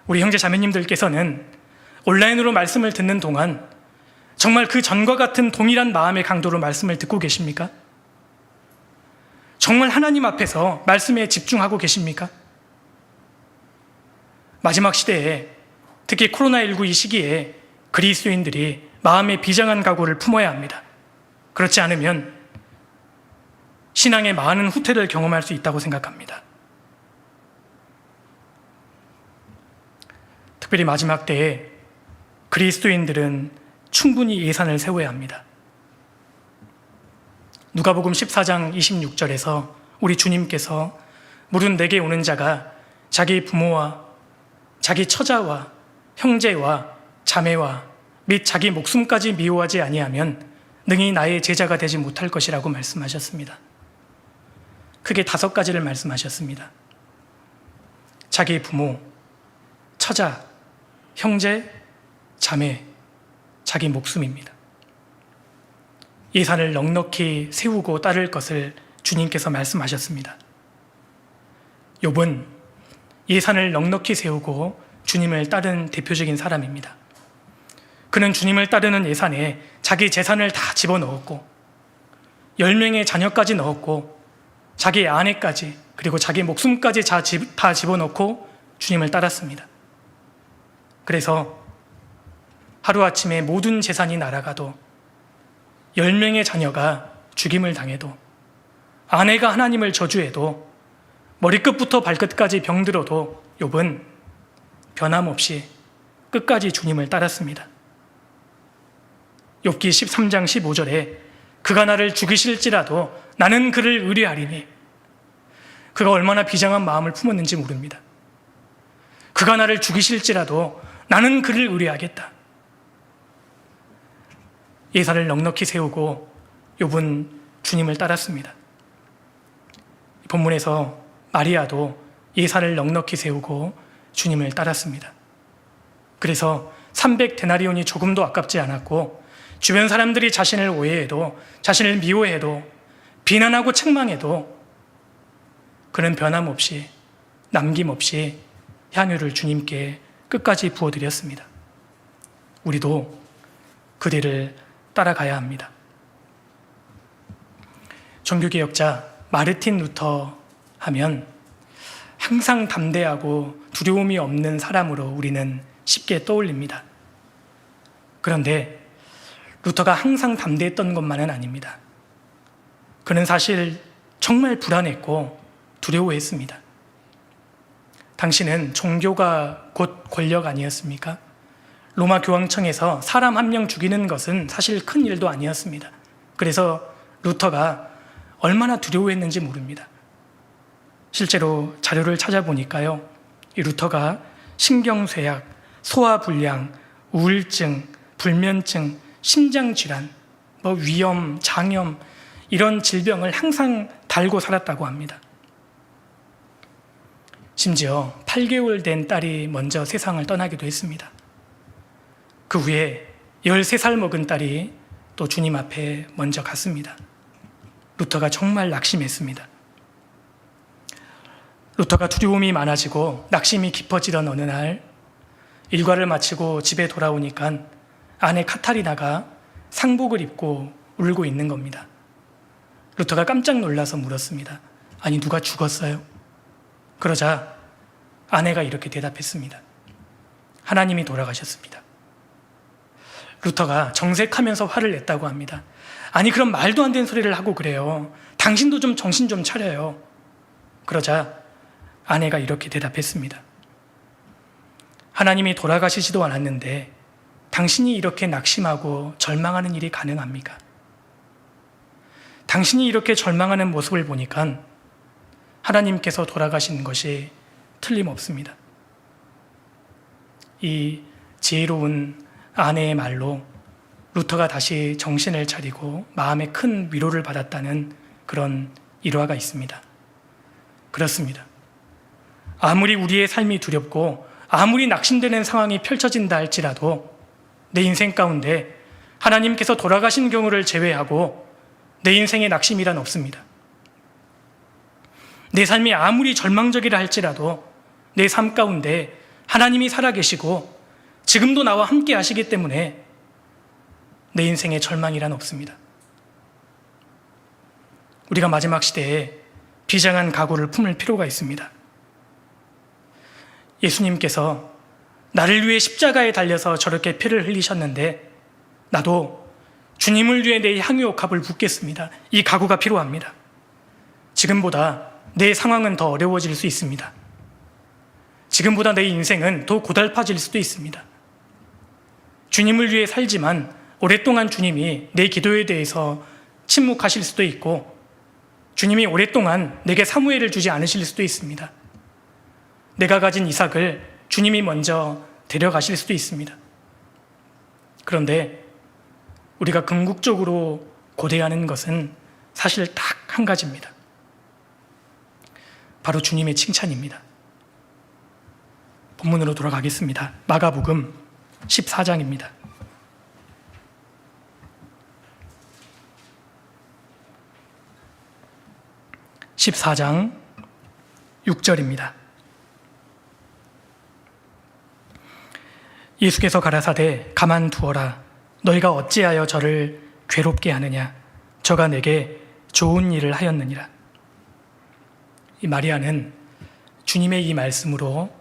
우리 형제 자매님들께서는 온라인으로 말씀을 듣는 동안 정말 그 전과 같은 동일한 마음의 강도로 말씀을 듣고 계십니까? 정말 하나님 앞에서 말씀에 집중하고 계십니까? 마지막 시대에, 특히 코로나19 이 시기에 그리스도인들이 마음의 비장한 각오를 품어야 합니다. 그렇지 않으면 신앙의 많은 후퇴를 경험할 수 있다고 생각합니다. 특별히 마지막 때에 그리스도인들은 충분히 예산을 세워야 합니다. 누가복음 14장 26절에서 우리 주님께서 무릇 내게 오는 자가 자기 부모와 자기 처자와 형제와 자매와 및 자기 목숨까지 미워하지 아니하면 능히 나의 제자가 되지 못할 것이라고 말씀하셨습니다. 크게 5가지를 말씀하셨습니다. 자기 부모, 처자, 형제, 자매, 자기 목숨입니다. 예산을 넉넉히 세우고 따를 것을 주님께서 말씀하셨습니다. 욥은 예산을 넉넉히 세우고 주님을 따른 대표적인 사람입니다. 그는 주님을 따르는 예산에 자기 재산을 다 집어넣었고 10명의 자녀까지 넣었고 자기 아내까지, 그리고 자기 목숨까지 다 집어넣고 주님을 따랐습니다. 그래서 하루아침에 모든 재산이 날아가도 10명의 자녀가 죽임을 당해도 아내가 하나님을 저주해도 머리끝부터 발끝까지 병들어도 욥은 변함없이 끝까지 주님을 따랐습니다. 욥기 13장 15절에 그가 나를 죽이실지라도 나는 그를 의뢰하리니, 그가 얼마나 비장한 마음을 품었는지 모릅니다. 그가 나를 죽이실지라도 나는 그를 의뢰하겠다. 예산을 넉넉히 세우고 욥은 주님을 따랐습니다. 본문에서 마리아도 예산을 넉넉히 세우고 주님을 따랐습니다. 그래서 300데나리온이 조금도 아깝지 않았고 주변 사람들이 자신을 오해해도, 자신을 미워해도, 비난하고 책망해도 그는 변함없이, 남김없이 향유를 주님께 끝까지 부어드렸습니다. 우리도 그들을 따라가야 합니다. 종교개혁자 마르틴 루터 하면 항상 담대하고 두려움이 없는 사람으로 우리는 쉽게 떠올립니다. 그런데 루터가 항상 담대했던 것만은 아닙니다. 그는 사실 정말 불안했고 두려워했습니다. 당시는 종교가 곧 권력 아니었습니까? 로마 교황청에서 사람 한 명 죽이는 것은 사실 큰 일도 아니었습니다. 그래서 루터가 얼마나 두려워했는지 모릅니다. 실제로 자료를 찾아보니까요, 이 루터가 신경쇠약, 소화불량, 우울증, 불면증, 심장질환, 위염, 장염 이런 질병을 항상 달고 살았다고 합니다. 심지어 8개월 된 딸이 먼저 세상을 떠나기도 했습니다. 그 후에 13살 먹은 딸이 또 주님 앞에 먼저 갔습니다. 루터가 정말 낙심했습니다. 루터가 두려움이 많아지고 낙심이 깊어지던 어느 날 일과를 마치고 집에 돌아오니까 아내 카타리나가 상복을 입고 울고 있는 겁니다. 루터가 깜짝 놀라서 물었습니다. 아니, 누가 죽었어요? 그러자 아내가 이렇게 대답했습니다. 하나님이 돌아가셨습니다. 루터가 정색하면서 화를 냈다고 합니다. 아니, 그럼 말도 안 되는 소리를 하고 그래요. 당신도 좀 정신 좀 차려요. 그러자 아내가 이렇게 대답했습니다. 하나님이 돌아가시지도 않았는데 당신이 이렇게 낙심하고 절망하는 일이 가능합니까? 당신이 이렇게 절망하는 모습을 보니까 하나님께서 돌아가신 것이 틀림없습니다. 이 지혜로운 아내의 말로 루터가 다시 정신을 차리고 마음에 큰 위로를 받았다는 그런 일화가 있습니다. 그렇습니다. 아무리 우리의 삶이 두렵고 아무리 낙심되는 상황이 펼쳐진다 할지라도 내 인생 가운데 하나님께서 돌아가신 경우를 제외하고 내 인생에 낙심이란 없습니다. 내 삶이 아무리 절망적이라 할지라도 내 삶 가운데 하나님이 살아계시고 지금도 나와 함께 하시기 때문에 내 인생에 절망이란 없습니다. 우리가 마지막 시대에 비장한 각오를 품을 필요가 있습니다. 예수님께서 나를 위해 십자가에 달려서 저렇게 피를 흘리셨는데 나도 주님을 위해 내 향유옥합을 붓겠습니다. 이 각오가 필요합니다. 지금보다 내 상황은 더 어려워질 수 있습니다. 지금보다 내 인생은 더 고달파질 수도 있습니다. 주님을 위해 살지만 오랫동안 주님이 내 기도에 대해서 침묵하실 수도 있고 주님이 오랫동안 내게 사무엘을 주지 않으실 수도 있습니다. 내가 가진 이삭을 주님이 먼저 데려가실 수도 있습니다. 그런데 우리가 궁극적으로 고대하는 것은 사실 딱 한 가지입니다. 바로 주님의 칭찬입니다. 본문으로 돌아가겠습니다. 마가복음 14장입니다. 14장 6절입니다. 예수께서 가라사대 가만두어라. 너희가 어찌하여 저를 괴롭게 하느냐. 저가 내게 좋은 일을 하였느니라. 이 마리아는 주님의 이 말씀으로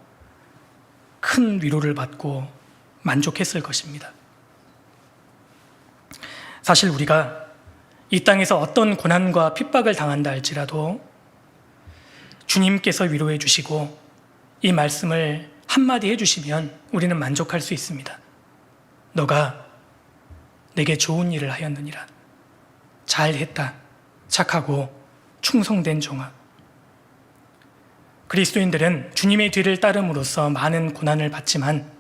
큰 위로를 받고 만족했을 것입니다. 사실 우리가 이 땅에서 어떤 고난과 핍박을 당한다 할지라도 주님께서 위로해 주시고 이 말씀을 한마디 해주시면 우리는 만족할 수 있습니다. 너가 내게 좋은 일을 하였느니라. 잘했다. 착하고 충성된 종아. 그리스도인들은 주님의 뒤를 따름으로써 많은 고난을 받지만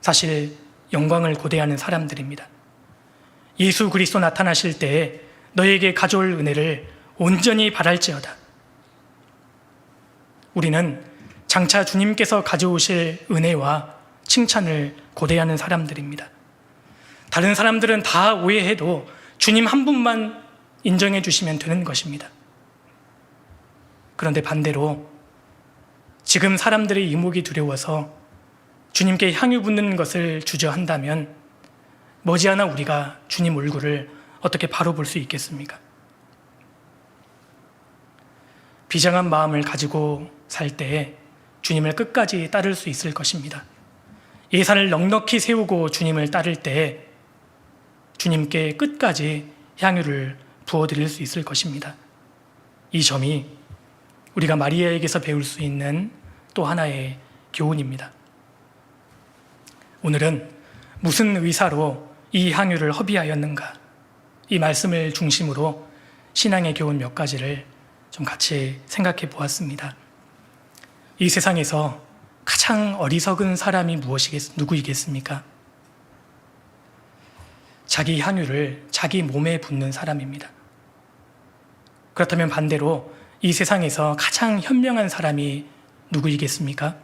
사실 영광을 고대하는 사람들입니다. 예수 그리스도 나타나실 때에 너에게 가져올 은혜를 온전히 바랄지어다. 우리는 장차 주님께서 가져오실 은혜와 칭찬을 고대하는 사람들입니다. 다른 사람들은 다 오해해도 주님 한 분만 인정해 주시면 되는 것입니다. 그런데 반대로 지금 사람들의 이목이 두려워서 주님께 향유 붓는 것을 주저한다면 머지않아 우리가 주님 얼굴을 어떻게 바로 볼 수 있겠습니까? 비장한 마음을 가지고 살 때에 주님을 끝까지 따를 수 있을 것입니다. 예산을 넉넉히 세우고 주님을 따를 때에 주님께 끝까지 향유를 부어드릴 수 있을 것입니다. 이 점이 우리가 마리아에게서 배울 수 있는 또 하나의 교훈입니다. 오늘은 무슨 의사로 이 향유를 허비하였는가? 이 말씀을 중심으로 신앙의 교훈 몇 가지를 좀 같이 생각해 보았습니다. 이 세상에서 가장 어리석은 사람이 누구이겠습니까? 자기 향유를 자기 몸에 붓는 사람입니다. 그렇다면 반대로 이 세상에서 가장 현명한 사람이 누구이겠습니까?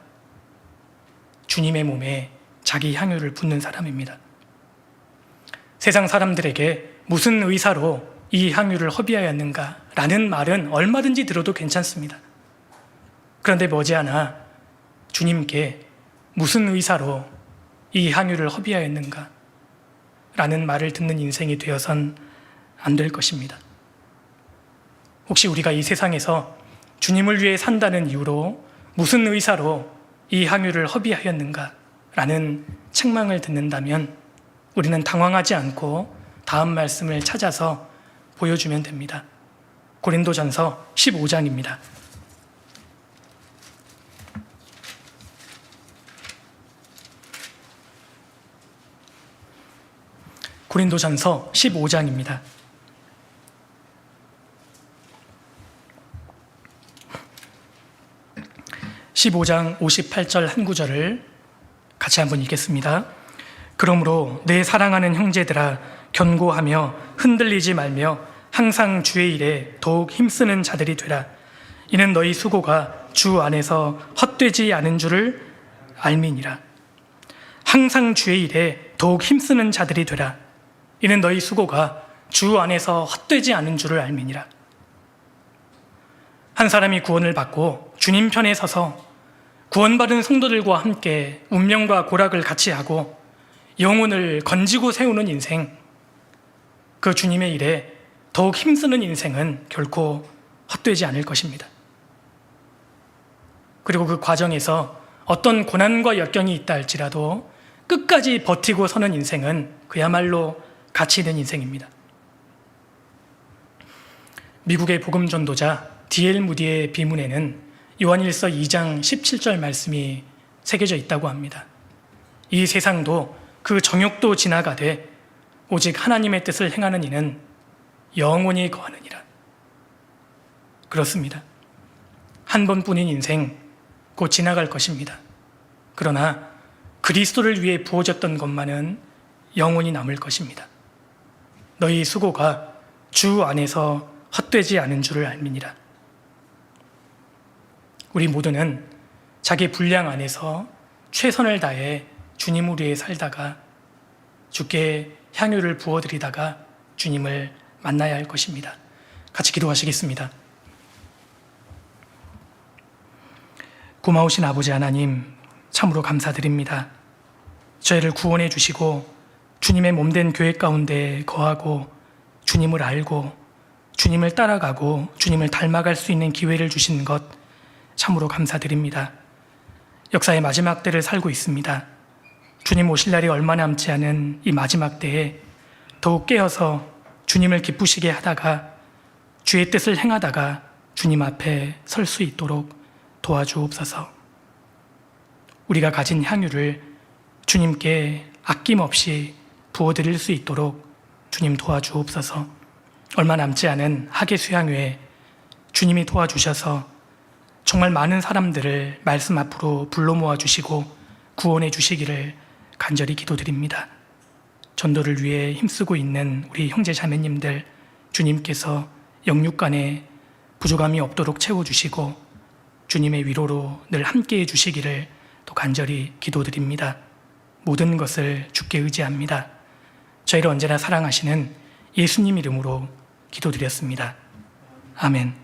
주님의 몸에 자기 향유를 붓는 사람입니다. 세상 사람들에게 무슨 의사로 이 향유를 허비하였는가라는 말은 얼마든지 들어도 괜찮습니다. 그런데 머지않아 주님께 무슨 의사로 이 향유를 허비하였는가 라는 말을 듣는 인생이 되어선 안 될 것입니다. 혹시 우리가 이 세상에서 주님을 위해 산다는 이유로 무슨 의사로 이 향유를 허비하였는가 라는 책망을 듣는다면 우리는 당황하지 않고 다음 말씀을 찾아서 보여주면 됩니다. 고린도전서 15장입니다. 고린도전서 15장입니다. (15장) 58절 한 구절을 같이 한번 읽겠습니다. 그러므로 내 사랑하는 형제들아 견고하며 흔들리지 말며 항상 주의 일에 더욱 힘쓰는 자들이 되라. 이는 너희 수고가 주 안에서 헛되지 않은 줄을 알미니라. 항상 주의 일에 더욱 힘쓰는 자들이 되라. 이는 너희 수고가 주 안에서 헛되지 않은 줄을 알미니라. 한 사람이 구원을 받고 주님 편에 서서 구원받은 성도들과 함께 운명과 고락을 같이 하고 영혼을 건지고 세우는 인생, 그 주님의 일에 더욱 힘쓰는 인생은 결코 헛되지 않을 것입니다. 그리고 그 과정에서 어떤 고난과 역경이 있다 할지라도 끝까지 버티고 서는 인생은 그야말로 가치 있는 인생입니다. 미국의 복음 전도자 D.L. 무디의 비문에는 요한일서 2장 17절 말씀이 새겨져 있다고 합니다. 이 세상도 그 정욕도 지나가되 오직 하나님의 뜻을 행하는 이는 영원히 거하느니라. 그렇습니다. 한 번뿐인 인생 곧 지나갈 것입니다. 그러나 그리스도를 위해 부어졌던 것만은 영원히 남을 것입니다. 너희 수고가 주 안에서 헛되지 않은 줄을 알미니라. 우리 모두는 자기 분량 안에서 최선을 다해 주님을 위해 살다가 주께 향유를 부어드리다가 주님을 만나야 할 것입니다. 같이 기도하시겠습니다. 고마우신 아버지 하나님, 참으로 감사드립니다. 저희를 구원해 주시고 주님의 몸된 교회 가운데 거하고 주님을 알고 주님을 따라가고 주님을 닮아갈 수 있는 기회를 주신 것 참으로 감사드립니다. 역사의 마지막 때를 살고 있습니다. 주님 오실 날이 얼마 남지 않은 이 마지막 때에 더욱 깨어서 주님을 기쁘시게 하다가 주의 뜻을 행하다가 주님 앞에 설 수 있도록 도와주옵소서. 우리가 가진 향유를 주님께 아낌없이 부어드릴 수 있도록 주님 도와주옵소서. 얼마 남지 않은 하계 수양회에 주님이 도와주셔서 정말 많은 사람들을 말씀 앞으로 불러 모아주시고 구원해 주시기를 간절히 기도드립니다. 전도를 위해 힘쓰고 있는 우리 형제 자매님들 주님께서 영육간에 부족함이 없도록 채워주시고 주님의 위로로 늘 함께해 주시기를 또 간절히 기도드립니다. 모든 것을 주께 의지합니다. 저희를 언제나 사랑하시는 예수님 이름으로 기도드렸습니다. 아멘.